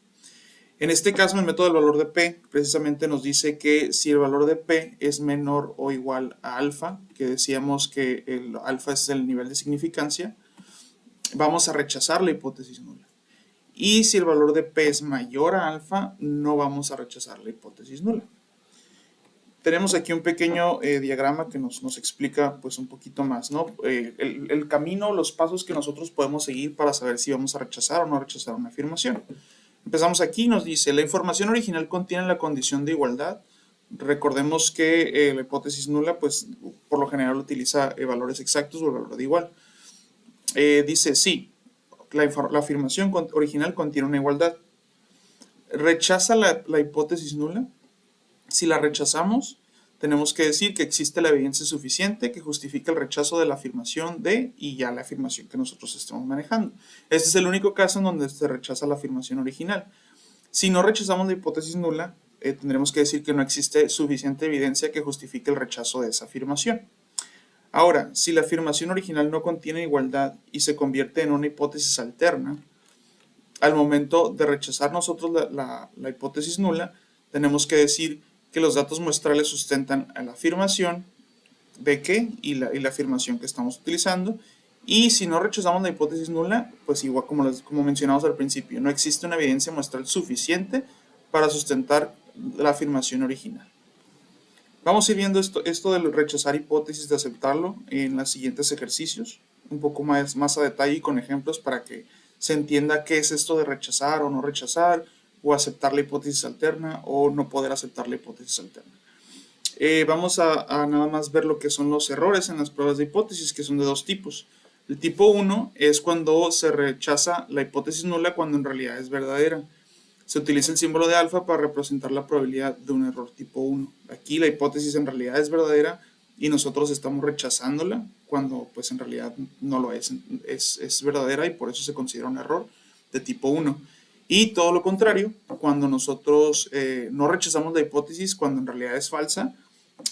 En este caso, el método del valor de P precisamente nos dice que si el valor de P es menor o igual a alfa, que decíamos que el alfa es el nivel de significancia, vamos a rechazar la hipótesis nula. Y si el valor de P es mayor a alfa, no vamos a rechazar la hipótesis nula. Tenemos aquí un pequeño diagrama que nos explica pues un poquito más, ¿no? El camino, los pasos que nosotros podemos seguir para saber si vamos a rechazar o no rechazar una afirmación. Empezamos aquí, nos dice, la información original contiene la condición de igualdad. Recordemos que la hipótesis nula, pues, por lo general utiliza valores exactos o el valor de igual. Dice, sí, la afirmación original contiene una igualdad. ¿Rechaza la hipótesis nula? Si la rechazamos, tenemos que decir que existe la evidencia suficiente que justifica el rechazo de la afirmación de y ya la afirmación que nosotros estamos manejando. Este es el único caso en donde se rechaza la afirmación original. Si no rechazamos la hipótesis nula, tendremos que decir que no existe suficiente evidencia que justifique el rechazo de esa afirmación. Ahora, si la afirmación original no contiene igualdad y se convierte en una hipótesis alterna, al momento de rechazar nosotros la hipótesis nula, tenemos que decir que los datos muestrales sustentan a la afirmación de que y la afirmación que estamos utilizando. Y si no rechazamos la hipótesis nula, pues igual como mencionamos al principio, no existe una evidencia muestral suficiente para sustentar la afirmación original. Vamos a ir viendo esto de rechazar hipótesis, de aceptarlo en los siguientes ejercicios, un poco más a detalle y con ejemplos para que se entienda qué es esto de rechazar o no rechazar, o aceptar la hipótesis alterna o no poder aceptar la hipótesis alterna. Vamos a nada más ver lo que son los errores en las pruebas de hipótesis, que son de dos tipos. El tipo 1 es cuando se rechaza la hipótesis nula cuando en realidad es verdadera. Se utiliza el símbolo de alfa para representar la probabilidad de un error tipo 1. Aquí la hipótesis en realidad es verdadera y nosotros estamos rechazándola cuando pues en realidad no lo es. Es verdadera y por eso se considera un error de tipo 1. Y todo lo contrario, cuando nosotros no rechazamos la hipótesis cuando en realidad es falsa,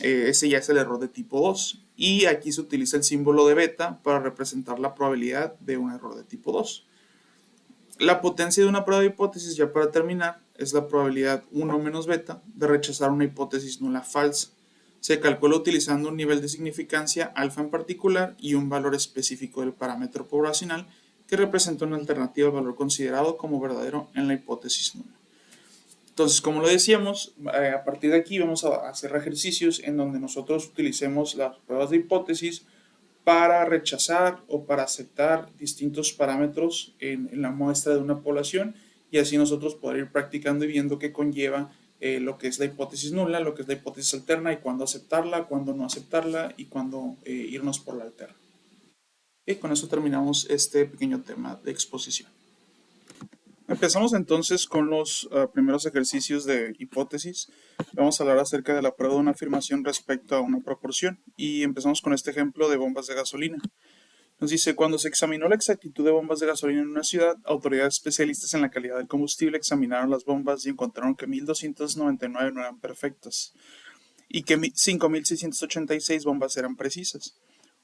ese ya es el error de tipo 2. Y aquí se utiliza el símbolo de beta para representar la probabilidad de un error de tipo 2. La potencia de una prueba de hipótesis, ya para terminar, es la probabilidad 1 menos beta de rechazar una hipótesis nula falsa. Se calcula utilizando un nivel de significancia alfa en particular y un valor específico del parámetro poblacional que representa una alternativa al valor considerado como verdadero en la hipótesis nula. Entonces, como lo decíamos, a partir de aquí vamos a hacer ejercicios en donde nosotros utilicemos las pruebas de hipótesis para rechazar o para aceptar distintos parámetros en la muestra de una población y así nosotros poder ir practicando y viendo qué conlleva lo que es la hipótesis nula, lo que es la hipótesis alterna y cuándo aceptarla, cuándo no aceptarla y cuándo irnos por la alterna. Y con eso terminamos este pequeño tema de exposición. Empezamos entonces con los primeros ejercicios de hipótesis. Vamos a hablar acerca de la prueba de una afirmación respecto a una proporción. Y empezamos con este ejemplo de bombas de gasolina. Nos dice, cuando se examinó la exactitud de bombas de gasolina en una ciudad, autoridades especialistas en la calidad del combustible examinaron las bombas y encontraron que 1299 no eran perfectas y que 5686 bombas eran precisas.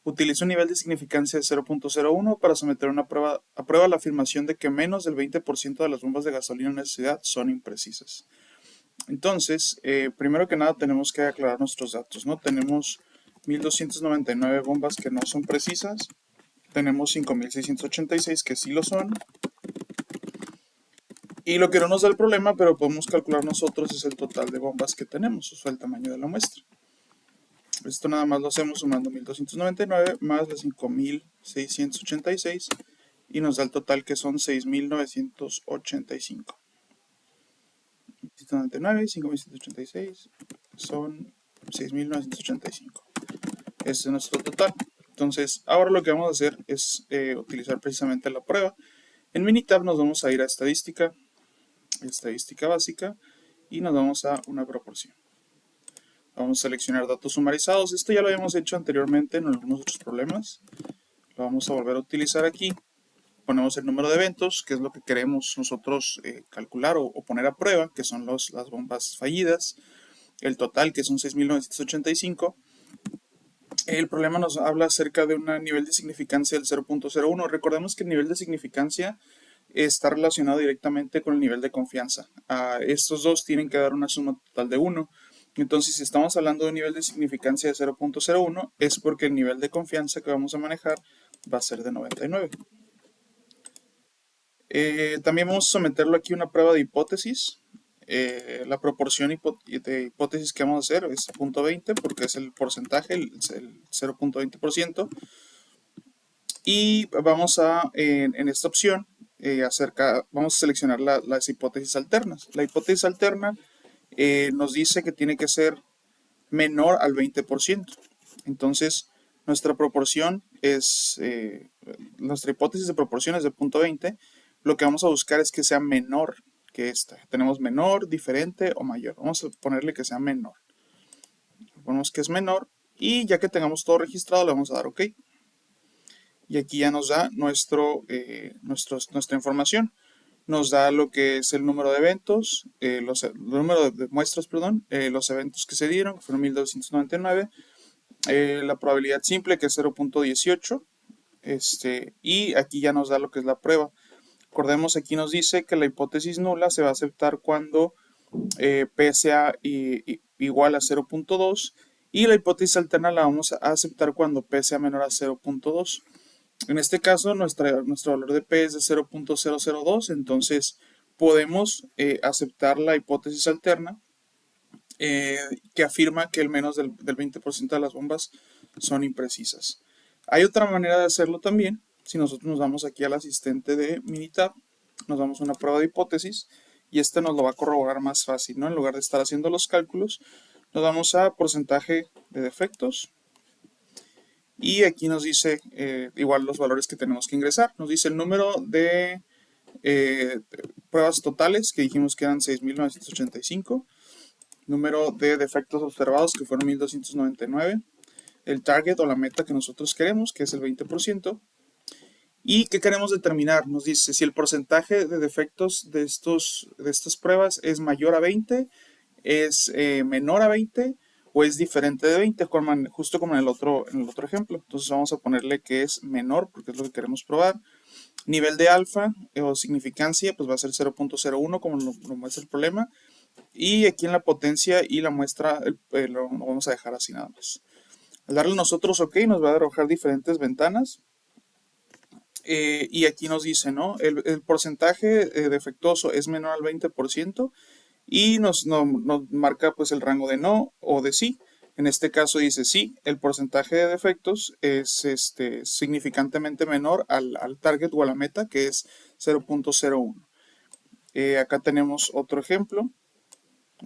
Utiliza un nivel de significancia de 0.01 para someter a prueba la afirmación de que menos del 20% de las bombas de gasolina en la ciudad son imprecisas. Entonces, primero que nada tenemos que aclarar nuestros datos, ¿no? Tenemos 1299 bombas que no son precisas, tenemos 5686 que sí lo son, y lo que no nos da el problema, pero podemos calcular nosotros, es el total de bombas que tenemos, o sea, el tamaño de la muestra. Esto nada más lo hacemos sumando 1299 más las 5686 y nos da el total que son 6985. 1299 y 5686 son 6985. Este es nuestro total. Entonces, ahora lo que vamos a hacer es utilizar precisamente la prueba. En Minitab nos vamos a ir a estadística básica, y nos vamos a una proporción. Vamos a seleccionar datos sumarizados. Esto ya lo habíamos hecho anteriormente en algunos otros problemas. Lo vamos a volver a utilizar aquí. Ponemos el número de eventos, que es lo que queremos nosotros calcular o poner a prueba, que son las bombas fallidas. El total, que son 6.985. El problema nos habla acerca de un nivel de significancia del 0.01. Recordemos que el nivel de significancia está relacionado directamente con el nivel de confianza. Estos dos tienen que dar una suma total de 1. Entonces, si estamos hablando de un nivel de significancia de 0.01, es porque el nivel de confianza que vamos a manejar va a ser de 99. También vamos a someterlo aquí a una prueba de hipótesis. La proporción de hipótesis que vamos a hacer es 0.20 porque es el porcentaje, el 0.20%. Y vamos a, en esta opción, vamos a seleccionar las hipótesis alternas. La hipótesis alterna nos dice que tiene que ser menor al 20%. Entonces, nuestra proporción es, nuestra hipótesis de proporción es de 0.20. Lo que vamos a buscar es que sea menor que esta. Tenemos menor, diferente o mayor. Vamos a ponerle que sea menor. Ponemos que es menor y ya que tengamos todo registrado le vamos a dar OK. Y aquí ya nos da nuestra información. Nos da lo que es el número de eventos, el número de muestras, perdón, los eventos que se dieron, que fueron 1299, la probabilidad simple, que es 0.18, y aquí ya nos da lo que es la prueba. Recordemos, aquí nos dice que la hipótesis nula se va a aceptar cuando P sea igual a 0.2 y la hipótesis alterna la vamos a aceptar cuando P sea menor a 0.2. En este caso, nuestro valor de P es de 0.002, entonces podemos aceptar la hipótesis alterna que afirma que el menos del 20% de las bombas son imprecisas. Hay otra manera de hacerlo también. Si nosotros nos vamos aquí al asistente de Minitab, nos damos una prueba de hipótesis y este nos lo va a corroborar más fácil, ¿no? En lugar de estar haciendo los cálculos, nos vamos a porcentaje de defectos. Y aquí nos dice igual los valores que tenemos que ingresar. Nos dice el número de pruebas totales, que dijimos que eran 6.985. Número de defectos observados, que fueron 1.299. El target o la meta que nosotros queremos, que es el 20%. ¿Y qué queremos determinar? Nos dice si el porcentaje de defectos de estas pruebas es mayor a 20, es menor a 20 o es diferente de 20, justo como en el otro ejemplo. Entonces vamos a ponerle que es menor porque es lo que queremos probar. Nivel de alfa o significancia pues va a ser 0.01 como lo muestra el problema. Y aquí en la potencia y la muestra lo vamos a dejar así nada más. Al darle nosotros OK nos va a arrojar diferentes ventanas. Y aquí nos dice, ¿no? El porcentaje defectuoso es menor al 20% y nos marca pues el rango de no o de sí. En este caso dice sí, el porcentaje de defectos es significantemente menor al target o a la meta, que es 0.01. Acá tenemos otro ejemplo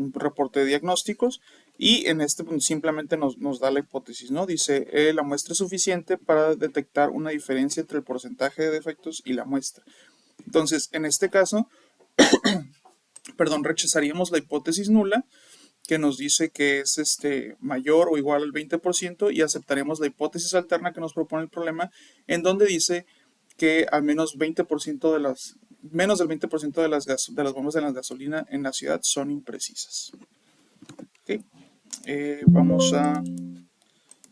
un reporte de diagnósticos, y en este punto simplemente nos da la hipótesis, ¿no? Dice, la muestra es suficiente para detectar una diferencia entre el porcentaje de defectos y la muestra. Entonces, en este caso, rechazaríamos la hipótesis nula, que nos dice que es mayor o igual al 20%, y aceptaremos la hipótesis alterna que nos propone el problema, en donde dice que al menos 20% menos del 20% de las bombas de la gasolina en la ciudad son imprecisas. ¿Okay? Vamos a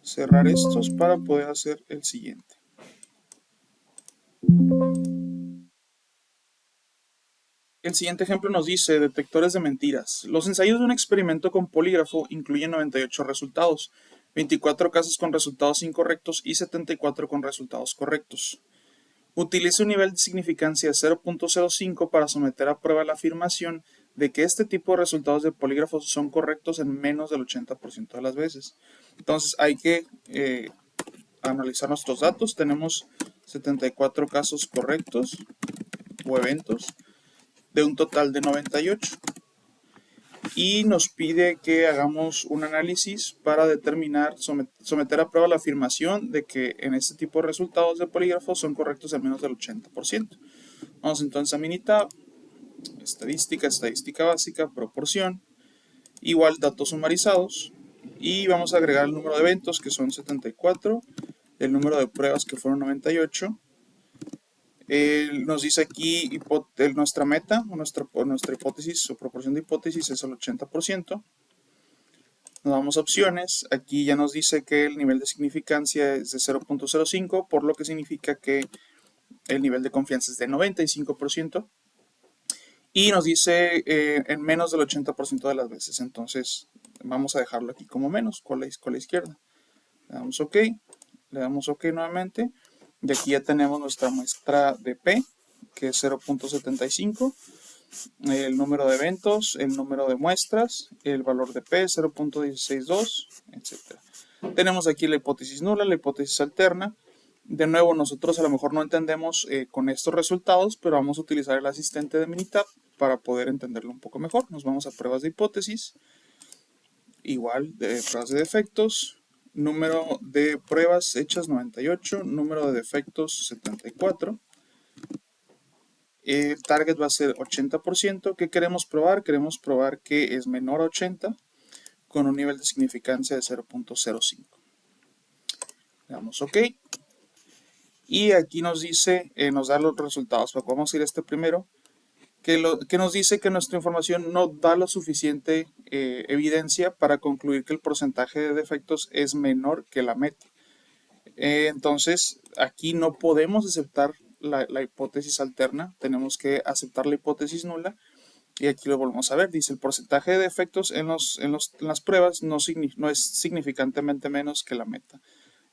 cerrar estos para poder hacer el siguiente. El siguiente ejemplo nos dice detectores de mentiras. Los ensayos de un experimento con polígrafo incluyen 98 resultados, 24 casos con resultados incorrectos y 74 con resultados correctos. Utilice un nivel de significancia de 0.05 para someter a prueba la afirmación de que este tipo de resultados de polígrafos son correctos en menos del 80% de las veces. Entonces hay que analizar nuestros datos. Tenemos 74 casos correctos o eventos de un total de 98. Y nos pide que hagamos un análisis para determinar, someter a prueba la afirmación de que en este tipo de resultados de polígrafos son correctos al menos del 80%. Vamos entonces a Minitab, estadística básica, proporción, igual datos sumarizados, y vamos a agregar el número de eventos, que son 74, el número de pruebas, que fueron 98. Nos dice aquí nuestra meta, nuestra hipótesis o proporción de hipótesis es el 80%. Nos damos opciones. Aquí ya nos dice que el nivel de significancia es de 0.05, por lo que significa que el nivel de confianza es de 95%. Y nos dice en menos del 80% de las veces. Entonces vamos a dejarlo aquí como menos, con la izquierda. Le damos OK. Le damos OK nuevamente. Y aquí ya tenemos nuestra muestra de P, que es 0.75. El número de eventos, el número de muestras, el valor de P, 0.162, etc. Tenemos aquí la hipótesis nula, la hipótesis alterna. De nuevo, nosotros a lo mejor no entendemos con estos resultados, pero vamos a utilizar el asistente de Minitab para poder entenderlo un poco mejor. Nos vamos a pruebas de hipótesis, igual de pruebas de defectos, número de pruebas hechas 98, número de defectos 74. El target va a ser 80%. ¿Qué queremos probar? Queremos probar que es menor a 80 con un nivel de significancia de 0.05. Le damos OK. Y aquí nos dice, nos da los resultados. Vamos a ir a este primero, que nos dice que nuestra información no da la suficiente evidencia para concluir que el porcentaje de defectos es menor que la meta. Entonces, aquí no podemos aceptar la hipótesis alterna, tenemos que aceptar la hipótesis nula, y aquí lo volvemos a ver. Dice, el porcentaje de defectos en las pruebas no es significantemente menos que la meta.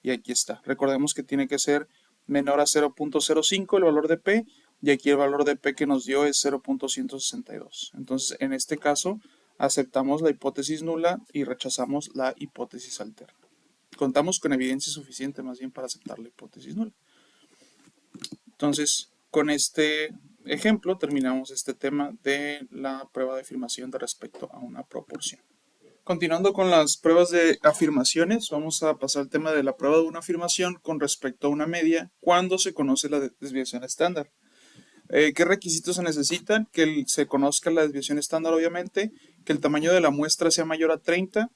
Y aquí está. Recordemos que tiene que ser menor a 0.05 el valor de P, y aquí el valor de P que nos dio es 0.162. Entonces, en este caso, aceptamos la hipótesis nula y rechazamos la hipótesis alterna. Contamos con evidencia suficiente más bien para aceptar la hipótesis nula. Entonces, con este ejemplo terminamos este tema de la prueba de afirmación de respecto a una proporción. Continuando con las pruebas de afirmaciones, vamos a pasar al tema de la prueba de una afirmación con respecto a una media cuando se conoce la desviación estándar. ¿Qué requisitos se necesitan? Que se conozca la desviación estándar, obviamente, que el tamaño de la muestra sea mayor a 30,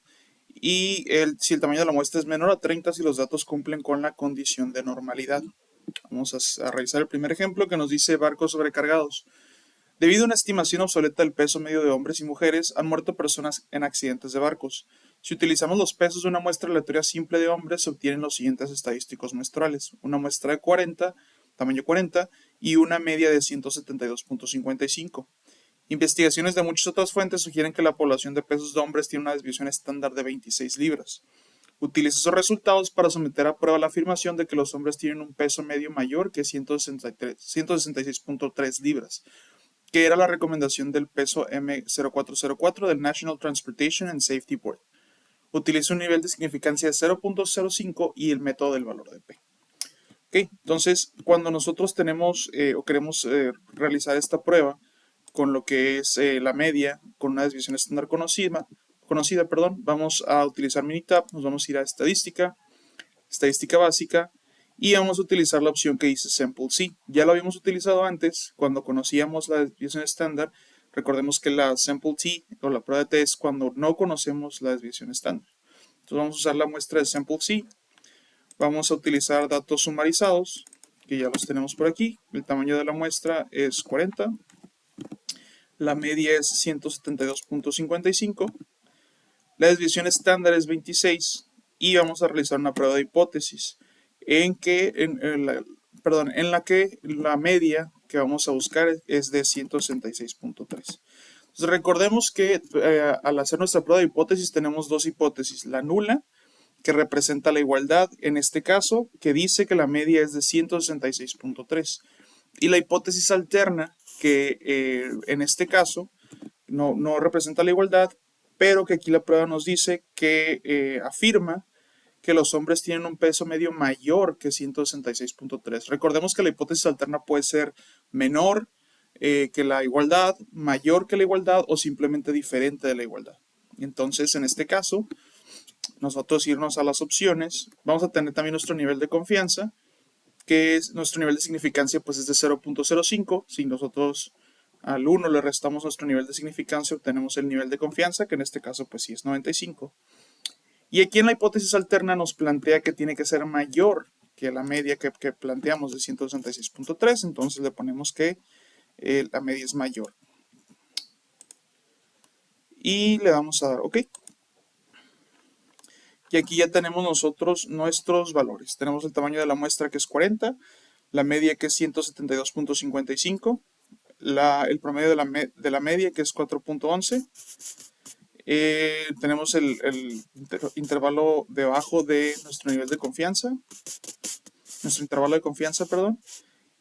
y si el tamaño de la muestra es menor a 30 si los datos cumplen con la condición de normalidad. Vamos a revisar el primer ejemplo, que nos dice barcos sobrecargados. Debido a una estimación obsoleta del peso medio de hombres y mujeres, han muerto personas en accidentes de barcos. Si utilizamos los pesos de una muestra aleatoria simple de hombres, se obtienen los siguientes estadísticos muestrales: una muestra de 40, tamaño 40, y una media de 172.55. Investigaciones de muchas otras fuentes sugieren que la población de pesos de hombres tiene una desviación estándar de 26 libras. Utiliza esos resultados para someter a prueba la afirmación de que los hombres tienen un peso medio mayor que 166.3 libras, que era la recomendación del peso M0404 del National Transportation and Safety Board. Utiliza un nivel de significancia de 0.05 y el método del valor de P. Okay, entonces, cuando nosotros tenemos o queremos realizar esta prueba, con lo que es la media con una desviación estándar conocida, vamos a utilizar Minitab, nos vamos a ir a estadística básica, y vamos a utilizar la opción que dice Sample C. Ya lo habíamos utilizado antes cuando conocíamos la desviación estándar. Recordemos que la Sample T o la prueba de T es cuando no conocemos la desviación estándar. Entonces vamos a usar la muestra de Sample C. Vamos a utilizar datos sumarizados, que ya los tenemos por aquí. El tamaño de la muestra es 40. La media es 172.55. La desviación estándar es 26. Y vamos a realizar una prueba de hipótesis en la que la media que vamos a buscar es de 166.3. Entonces recordemos que al hacer nuestra prueba de hipótesis tenemos dos hipótesis: la nula, que representa la igualdad en este caso, que dice que la media es de 166.3, y la hipótesis alterna, que en este caso no representa la igualdad, pero que aquí la prueba nos dice que afirma que los hombres tienen un peso medio mayor que 166.3. Recordemos que la hipótesis alterna puede ser menor que la igualdad, mayor que la igualdad o simplemente diferente de la igualdad. Entonces, en este caso, nosotros irnos a las opciones, vamos a tener también nuestro nivel de confianza, que es nuestro nivel de significancia, pues es de 0.05. Si nosotros al 1 le restamos nuestro nivel de significancia, obtenemos el nivel de confianza, que en este caso pues sí es 95. Y aquí en la hipótesis alterna nos plantea que tiene que ser mayor que la media que planteamos de 166.3, entonces le ponemos que la media es mayor. Y le vamos a dar OK. Y aquí ya tenemos nosotros nuestros valores. Tenemos el tamaño de la muestra, que es 40, la media, que es 172.55, el promedio de la media, que es 4.11. Tenemos el intervalo debajo de nuestro nivel de confianza, nuestro intervalo de confianza, perdón.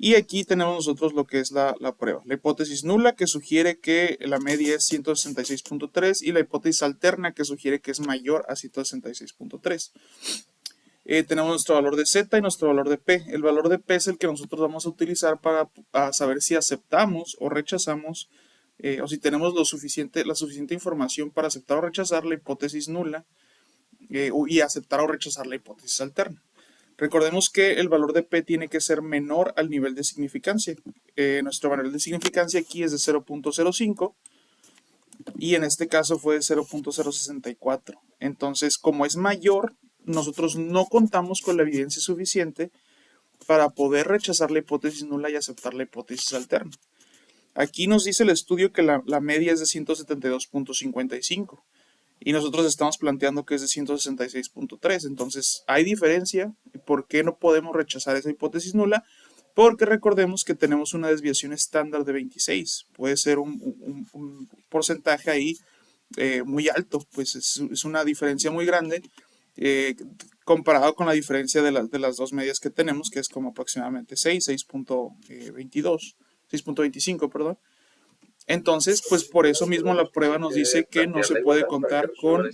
Y aquí tenemos nosotros lo que es la prueba. La hipótesis nula, que sugiere que la media es 166.3, y la hipótesis alterna, que sugiere que es mayor a 166.3. Tenemos nuestro valor de Z y nuestro valor de P. El valor de P es el que nosotros vamos a utilizar para saber si aceptamos o rechazamos, o si tenemos la suficiente información para aceptar o rechazar la hipótesis nula y aceptar o rechazar la hipótesis alterna. Recordemos que el valor de P tiene que ser menor al nivel de significancia. Nuestro valor de significancia aquí es de 0.05 y en este caso fue de 0.064. Entonces, como es mayor, nosotros no contamos con la evidencia suficiente para poder rechazar la hipótesis nula y aceptar la hipótesis alterna. Aquí nos dice el estudio que la media es de 172.55 y nosotros estamos planteando que es de 166.3. Entonces hay diferencia. ¿Por qué no podemos rechazar esa hipótesis nula? Porque recordemos que tenemos una desviación estándar de 26. Puede ser un porcentaje ahí muy alto, pues es una diferencia muy grande comparado con la diferencia de las dos medias que tenemos, que es como aproximadamente 6.25, perdón. Entonces, pues por eso mismo la prueba nos dice que no se puede contar con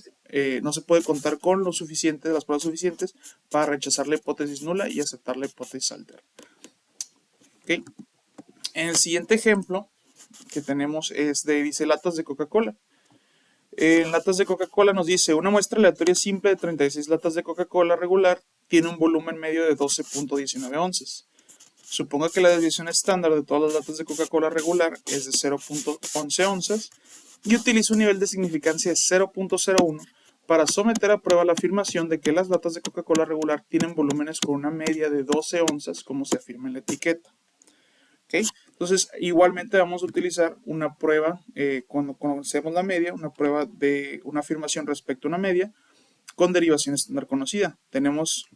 lo suficiente, las pruebas suficientes para rechazar la hipótesis nula y aceptar la hipótesis alterna. ¿Okay? En el siguiente ejemplo que tenemos dice latas de Coca-Cola. En latas de Coca-Cola nos dice: una muestra aleatoria simple de 36 latas de Coca-Cola regular tiene un volumen medio de 12.19 onzas. Suponga que la desviación estándar de todas las latas de Coca-Cola regular es de 0.11 onzas y utiliza un nivel de significancia de 0.01 para someter a prueba la afirmación de que las latas de Coca-Cola regular tienen volúmenes con una media de 12 onzas, como se afirma en la etiqueta. ¿Okay? Entonces, igualmente vamos a utilizar una prueba, cuando conocemos la media, una prueba de una afirmación respecto a una media con derivación estándar conocida. Tenemos,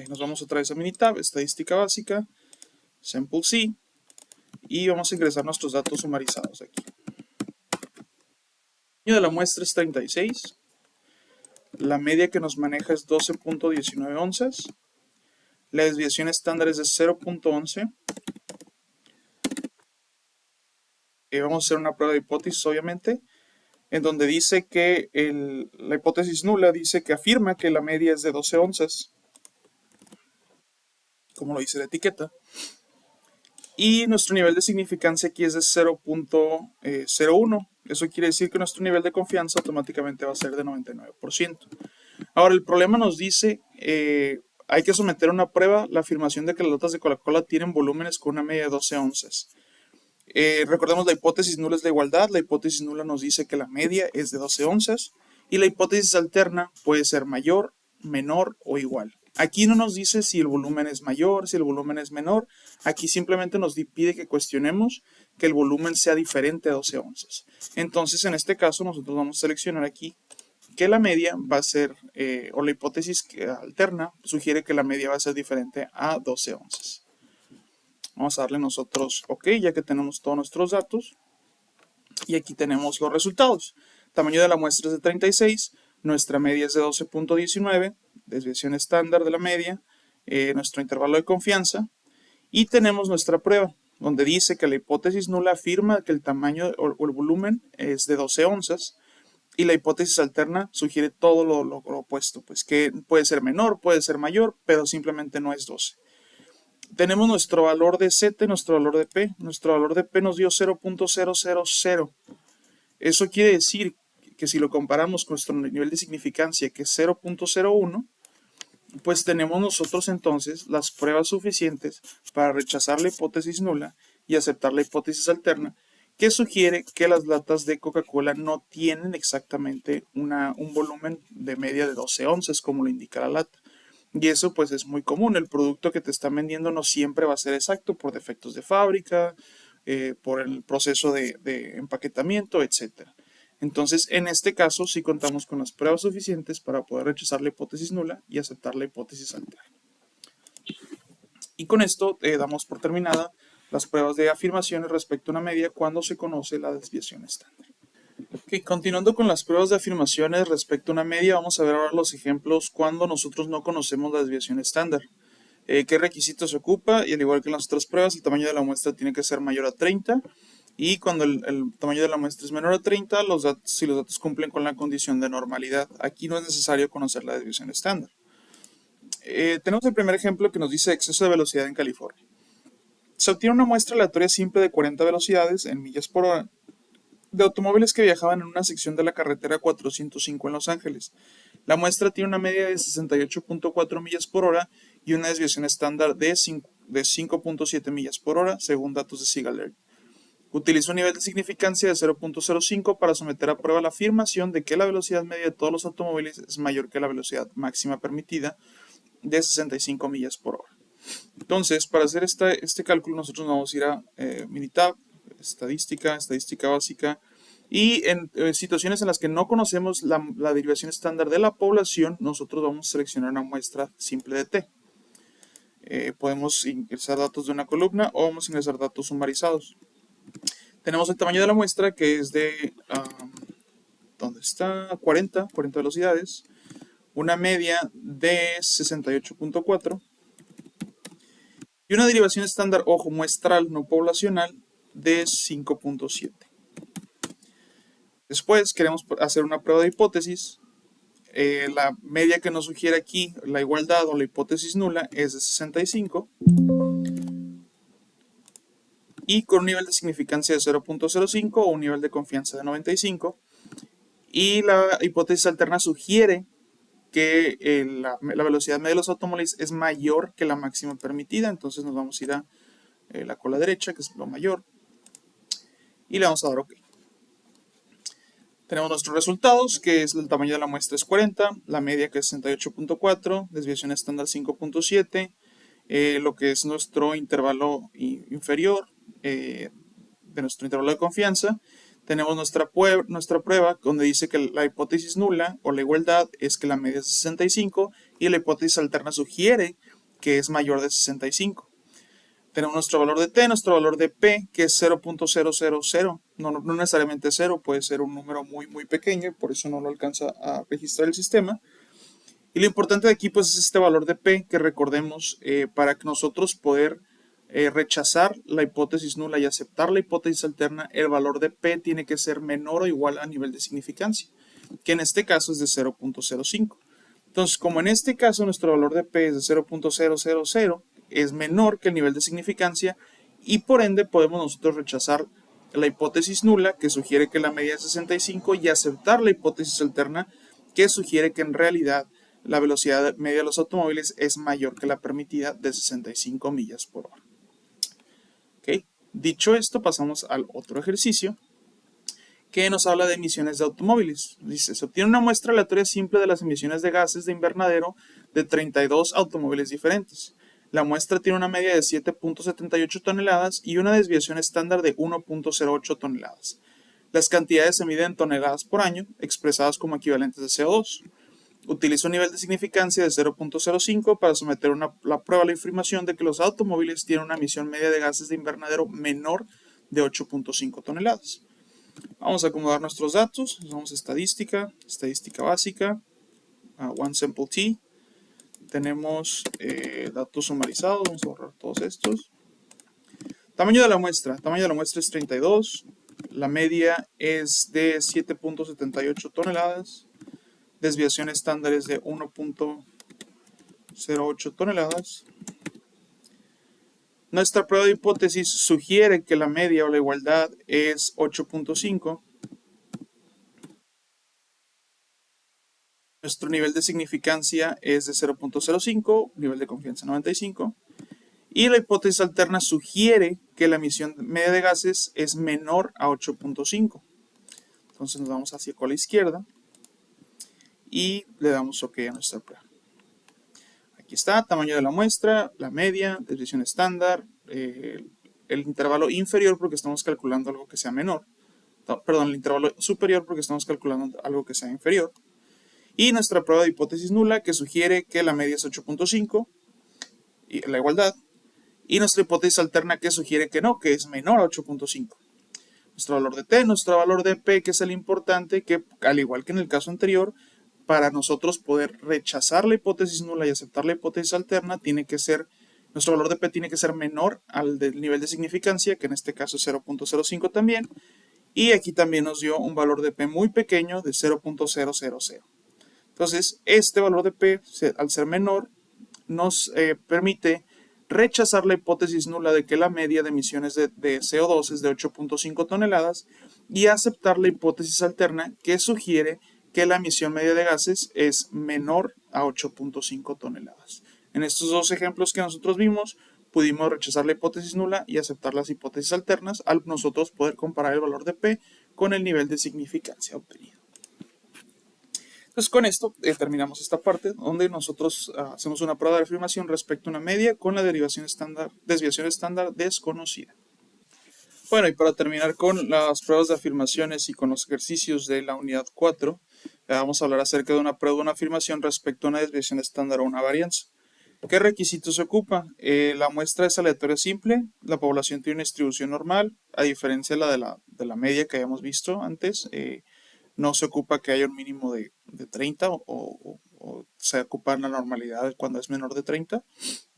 nos vamos otra vez a Minitab, estadística básica, Sample C, y vamos a ingresar nuestros datos sumarizados aquí. El tamaño de la muestra es 36, la media que nos maneja es 12.19 onzas, la desviación estándar es de 0.11. Vamos a hacer una prueba de hipótesis, obviamente, en donde dice que la hipótesis nula dice que afirma que la media es de 12 onzas, como lo dice la etiqueta. Y nuestro nivel de significancia aquí es de 0.01. Eso quiere decir que nuestro nivel de confianza automáticamente va a ser de 99%. Ahora, el problema nos dice, hay que someter a una prueba la afirmación de que las latas de Coca-Cola tienen volúmenes con una media de 12 onzas. Recordemos, la hipótesis nula es la igualdad. La hipótesis nula nos dice que la media es de 12 onzas. Y la hipótesis alterna puede ser mayor, menor o igual. Aquí no nos dice si el volumen es mayor, si el volumen es menor. Aquí simplemente nos pide que cuestionemos que el volumen sea diferente a 12 onzas. Entonces, en este caso, nosotros vamos a seleccionar aquí que la media va a ser, o la hipótesis alterna sugiere que la media va a ser diferente a 12 onzas. Vamos a darle nosotros OK, ya que tenemos todos nuestros datos. Y aquí tenemos los resultados. Tamaño de la muestra es de 36, nuestra media es de 12.19, desviación estándar de la media, nuestro intervalo de confianza, y tenemos nuestra prueba, donde dice que la hipótesis nula afirma que el tamaño o el volumen es de 12 onzas, y la hipótesis alterna sugiere todo lo opuesto, pues que puede ser menor, puede ser mayor, pero simplemente no es 12. Tenemos nuestro valor de Z y nuestro valor de P. Nuestro valor de P nos dio 0.000. Eso quiere decir que si lo comparamos con nuestro nivel de significancia, que es 0.01, pues tenemos nosotros entonces las pruebas suficientes para rechazar la hipótesis nula y aceptar la hipótesis alterna, que sugiere que las latas de Coca-Cola no tienen exactamente un volumen de media de 12 onzas, como lo indica la lata. Y eso pues es muy común. El producto que te están vendiendo no siempre va a ser exacto por defectos de fábrica, por el proceso de empaquetamiento, etc. Entonces, en este caso, sí contamos con las pruebas suficientes para poder rechazar la hipótesis nula y aceptar la hipótesis alterna. Y con esto damos por terminada las pruebas de afirmaciones respecto a una media cuando se conoce la desviación estándar. Okay, continuando con las pruebas de afirmaciones respecto a una media, vamos a ver ahora los ejemplos cuando nosotros no conocemos la desviación estándar. ¿Qué requisitos se ocupa? Y al igual que en las otras pruebas, el tamaño de la muestra tiene que ser mayor a 30. Y cuando el tamaño de la muestra es menor a 30, si los datos cumplen con la condición de normalidad, aquí no es necesario conocer la desviación estándar. Tenemos el primer ejemplo que nos dice exceso de velocidad en California. Se obtiene una muestra aleatoria simple de 40 velocidades en millas por hora de automóviles que viajaban en una sección de la carretera 405 en Los Ángeles. La muestra tiene una media de 68.4 millas por hora y una desviación estándar de 5.7 millas por hora, según datos de SIG-ALERT. Utiliza un nivel de significancia de 0.05 para someter a prueba la afirmación de que la velocidad media de todos los automóviles es mayor que la velocidad máxima permitida de 65 millas por hora. Entonces, para hacer este cálculo, nosotros vamos a ir a Minitab, estadística básica, y en situaciones en las que no conocemos la derivación estándar de la población, nosotros vamos a seleccionar una muestra simple de T. Podemos ingresar datos de una columna o vamos a ingresar datos sumarizados. Tenemos el tamaño de la muestra, que es de, ¿dónde está? 40 velocidades, una media de 68.4 y una derivación estándar, ojo, muestral, no poblacional, de 5.7. Después queremos hacer una prueba de hipótesis. La media que nos sugiere aquí, la igualdad o la hipótesis nula, es de 65. Y con un nivel de significancia de 0.05 o un nivel de confianza de 95. Y la hipótesis alterna sugiere que la velocidad media de los automóviles es mayor que la máxima permitida. Entonces nos vamos a ir a la cola derecha, que es lo mayor, y le vamos a dar OK. Tenemos nuestros resultados, que es el tamaño de la muestra es 40, la media que es 68.4, desviación estándar 5.7, lo que es nuestro intervalo inferior de nuestro intervalo de confianza. Tenemos nuestra prueba donde dice que la hipótesis nula o la igualdad es que la media es 65 y la hipótesis alterna sugiere que es mayor de 65. Tenemos nuestro valor de T, nuestro valor de P, que es 0.000. No necesariamente 0, puede ser un número muy, muy pequeño y por eso no lo alcanza a registrar el sistema. Y lo importante de aquí pues es este valor de P, que recordemos, para que nosotros poder rechazar la hipótesis nula y aceptar la hipótesis alterna, el valor de P tiene que ser menor o igual a nivel de significancia, que en este caso es de 0.05. Entonces, como en este caso nuestro valor de P es de 0.000, es menor que el nivel de significancia y por ende podemos nosotros rechazar la hipótesis nula que sugiere que la media es 65 y aceptar la hipótesis alterna que sugiere que en realidad la velocidad media de los automóviles es mayor que la permitida de 65 millas por hora. ¿Okay? Dicho esto, pasamos al otro ejercicio que nos habla de emisiones de automóviles. Dice, se obtiene una muestra aleatoria simple de las emisiones de gases de invernadero de 32 automóviles diferentes. La muestra tiene una media de 7.78 toneladas y una desviación estándar de 1.08 toneladas. Las cantidades se miden en toneladas por año, expresadas como equivalentes de CO2. Utiliza un nivel de significancia de 0.05 para someter la prueba a la afirmación de que los automóviles tienen una emisión media de gases de invernadero menor de 8.5 toneladas. Vamos a acomodar nuestros datos. Vamos a estadística básica, one sample t. Tenemos datos sumarizados, vamos a borrar todos estos. Tamaño de la muestra es 32, la media es de 7.78 toneladas, desviación estándar es de 1.08 toneladas. Nuestra prueba de hipótesis sugiere que la media o la igualdad es 8.5. Nuestro nivel de significancia es de 0.05, nivel de confianza 95. Y la hipótesis alterna sugiere que la emisión media de gases es menor a 8.5. Entonces nos vamos hacia la izquierda y le damos OK a nuestra prueba. Aquí está, tamaño de la muestra, la media, desviación estándar, el intervalo inferior porque estamos calculando algo que sea menor. Perdón, el intervalo superior porque estamos calculando algo que sea inferior. Y nuestra prueba de hipótesis nula que sugiere que la media es 8.5 y la igualdad. Y nuestra hipótesis alterna que sugiere que no, que es menor a 8.5. Nuestro valor de t, nuestro valor de p, que es el importante, que al igual que en el caso anterior, para nosotros poder rechazar la hipótesis nula y aceptar la hipótesis alterna, nuestro valor de p tiene que ser menor al del nivel de significancia, que en este caso es 0.05 también. Y aquí también nos dio un valor de p muy pequeño de 0.000. Entonces, este valor de p, al ser menor, nos permite rechazar la hipótesis nula de que la media de emisiones de CO2 es de 8.5 toneladas y aceptar la hipótesis alterna que sugiere que la emisión media de gases es menor a 8.5 toneladas. En estos dos ejemplos que nosotros vimos, pudimos rechazar la hipótesis nula y aceptar las hipótesis alternas al nosotros poder comparar el valor de P con el nivel de significancia obtenido. Entonces con esto terminamos esta parte donde nosotros hacemos una prueba de afirmación respecto a una media con la desviación estándar desconocida. Bueno, y para terminar con las pruebas de afirmaciones y con los ejercicios de la unidad 4, vamos a hablar acerca de una prueba de una afirmación respecto a una desviación estándar o una varianza. ¿Qué requisitos se ocupa? La muestra es aleatoria simple, la población tiene una distribución normal, a diferencia de la media que habíamos visto antes. No se ocupa que haya un mínimo de 30 o se ocupa la normalidad cuando es menor de 30.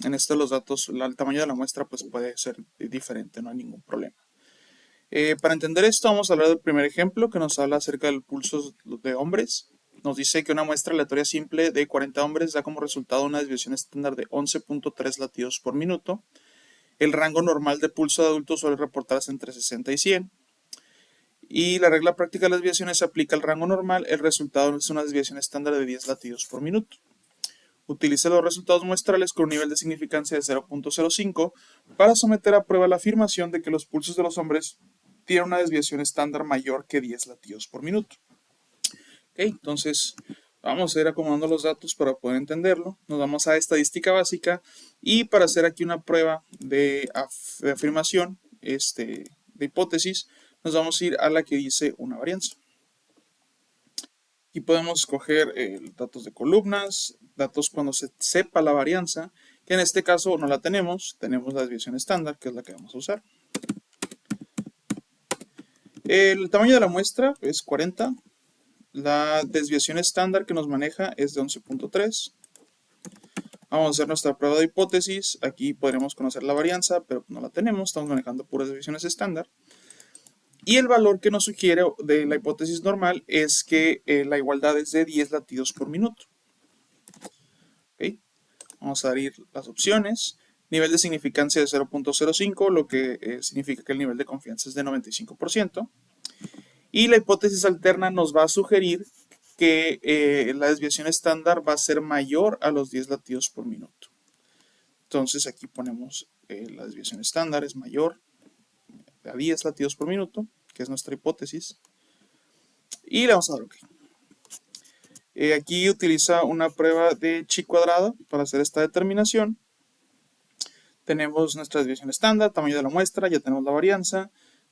En este los datos, el tamaño de la muestra pues puede ser diferente, no hay ningún problema. Para entender esto vamos a hablar del primer ejemplo que nos habla acerca del pulso de hombres. Nos dice que una muestra aleatoria simple de 40 hombres da como resultado una desviación estándar de 11.3 latidos por minuto. El rango normal de pulso de adultos suele reportarse entre 60 y 100. Y la regla práctica de las desviaciones se aplica al rango normal. El resultado es una desviación estándar de 10 latidos por minuto. Utilice los resultados muestrales con un nivel de significancia de 0.05 para someter a prueba la afirmación de que los pulsos de los hombres tienen una desviación estándar mayor que 10 latidos por minuto. Okay, entonces vamos a ir acomodando los datos para poder entenderlo. Nos vamos a estadística básica y para hacer aquí una prueba de afirmación, de hipótesis, nos vamos a ir a la que dice una varianza. Aquí podemos escoger datos de columnas, datos cuando se sepa la varianza, que en este caso no la tenemos la desviación estándar, que es la que vamos a usar. El tamaño de la muestra es 40. La desviación estándar que nos maneja es de 11.3. Vamos a hacer nuestra prueba de hipótesis. Aquí podremos conocer la varianza, pero no la tenemos. Estamos manejando puras desviaciones estándar. Y el valor que nos sugiere de la hipótesis normal es que la igualdad es de 10 latidos por minuto. ¿Okay? Vamos a abrir las opciones. Nivel de significancia de 0.05, lo que significa que el nivel de confianza es de 95%. Y la hipótesis alterna nos va a sugerir que la desviación estándar va a ser mayor a los 10 latidos por minuto. Entonces aquí ponemos la desviación estándar es mayor a 10 latidos por minuto, que es nuestra hipótesis. Y le vamos a dar OK. Aquí utiliza una prueba de chi cuadrada para hacer esta determinación. Tenemos nuestra desviación estándar, tamaño de la muestra, ya tenemos la varianza,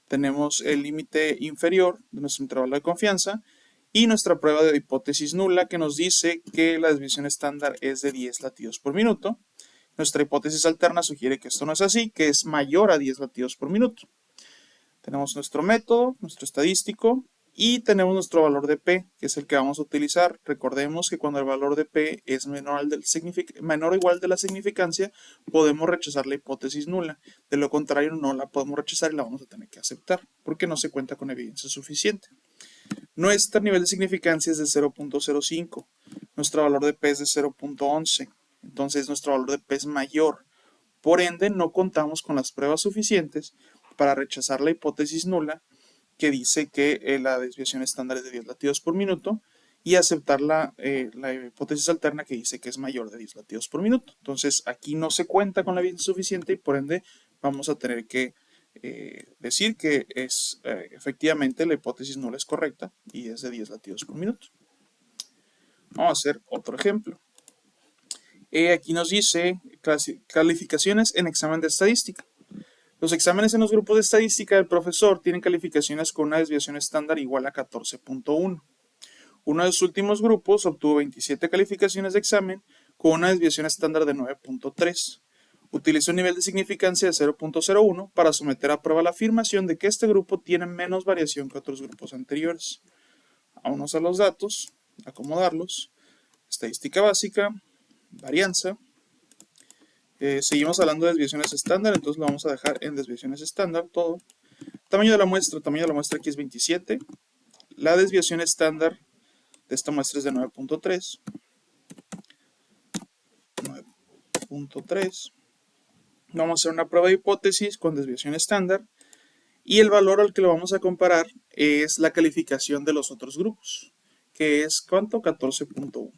tenemos el límite inferior de nuestro intervalo de confianza y nuestra prueba de hipótesis nula que nos dice que la desviación estándar es de 10 latidos por minuto. Nuestra hipótesis alterna sugiere que esto no es así, que es mayor a 10 latidos por minuto. Tenemos nuestro método, nuestro estadístico y tenemos nuestro valor de P, que es el que vamos a utilizar. Recordemos que cuando el valor de P es menor o igual de la significancia, podemos rechazar la hipótesis nula. De lo contrario, no la podemos rechazar y la vamos a tener que aceptar, porque no se cuenta con evidencia suficiente. Nuestro nivel de significancia es de 0.05. Nuestro valor de P es de 0.11. Entonces, nuestro valor de P es mayor. Por ende, no contamos con las pruebas suficientes para rechazar la hipótesis nula que dice que la desviación estándar es de 10 latidos por minuto y aceptar la hipótesis alterna que dice que es mayor de 10 latidos por minuto. Entonces aquí no se cuenta con la evidencia suficiente y por ende vamos a tener que decir que efectivamente la hipótesis nula es correcta y es de 10 latidos por minuto. Vamos a hacer otro ejemplo. Aquí nos dice calificaciones en examen de estadística. Los exámenes en los grupos de estadística del profesor tienen calificaciones con una desviación estándar igual a 14.1. Uno de los últimos grupos obtuvo 27 calificaciones de examen con una desviación estándar de 9.3. Utiliza un nivel de significancia de 0.01 para someter a prueba la afirmación de que este grupo tiene menos variación que otros grupos anteriores. Vámonos a los datos, acomodarlos. Estadística básica, varianza. Seguimos hablando de desviaciones estándar, entonces lo vamos a dejar en desviaciones estándar todo. Tamaño de la muestra aquí es 27. La desviación estándar de esta muestra es de 9.3. 9.3. Vamos a hacer una prueba de hipótesis con desviación estándar y el valor al que lo vamos a comparar es la calificación de los otros grupos, que es ¿cuánto? 14.1.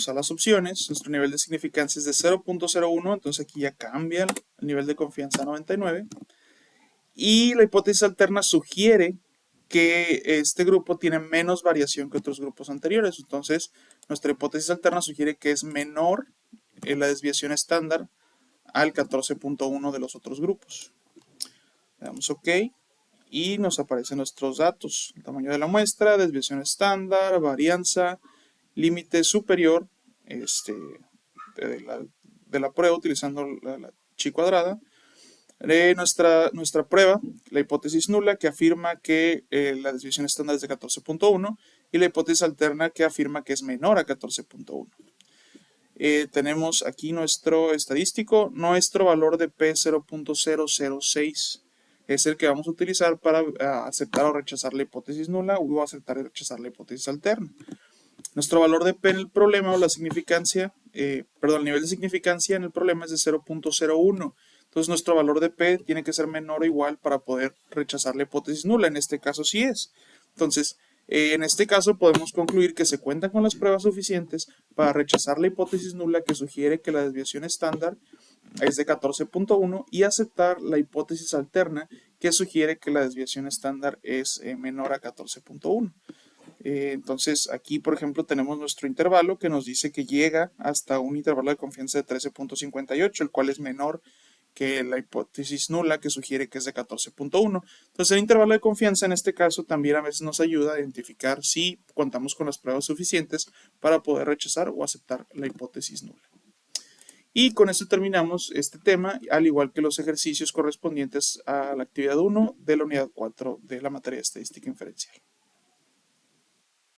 A las opciones, nuestro nivel de significancia es de 0.01, entonces aquí ya cambia el nivel de confianza a 99. Y la hipótesis alterna sugiere que este grupo tiene menos variación que otros grupos anteriores. Entonces, nuestra hipótesis alterna sugiere que es menor la desviación estándar al 14.1 de los otros grupos. Le damos OK y nos aparecen nuestros datos. El tamaño de la muestra, desviación estándar, varianza, límite superior de la prueba utilizando la chi cuadrada. Nuestra prueba, la hipótesis nula que afirma que la desviación estándar es de 14.1 y la hipótesis alterna que afirma que es menor a 14.1. Tenemos aquí nuestro estadístico, nuestro valor de P 0.006 es el que vamos a utilizar para aceptar o rechazar la hipótesis nula o aceptar y rechazar la hipótesis alterna. Nuestro valor de P en el problema o la significancia, el nivel de significancia en el problema es de 0.01. Entonces nuestro valor de P tiene que ser menor o igual para poder rechazar la hipótesis nula. En este caso sí es. Entonces, en este caso podemos concluir que se cuentan con las pruebas suficientes para rechazar la hipótesis nula que sugiere que la desviación estándar es de 14.1 y aceptar la hipótesis alterna que sugiere que la desviación estándar es menor a 14.1. Entonces aquí por ejemplo tenemos nuestro intervalo que nos dice que llega hasta un intervalo de confianza de 13.58, el cual es menor que la hipótesis nula que sugiere que es de 14.1. Entonces el intervalo de confianza en este caso también a veces nos ayuda a identificar si contamos con las pruebas suficientes para poder rechazar o aceptar la hipótesis nula. Y con esto terminamos este tema, al igual que los ejercicios correspondientes a la actividad 1 de la unidad 4 de la materia de estadística inferencial.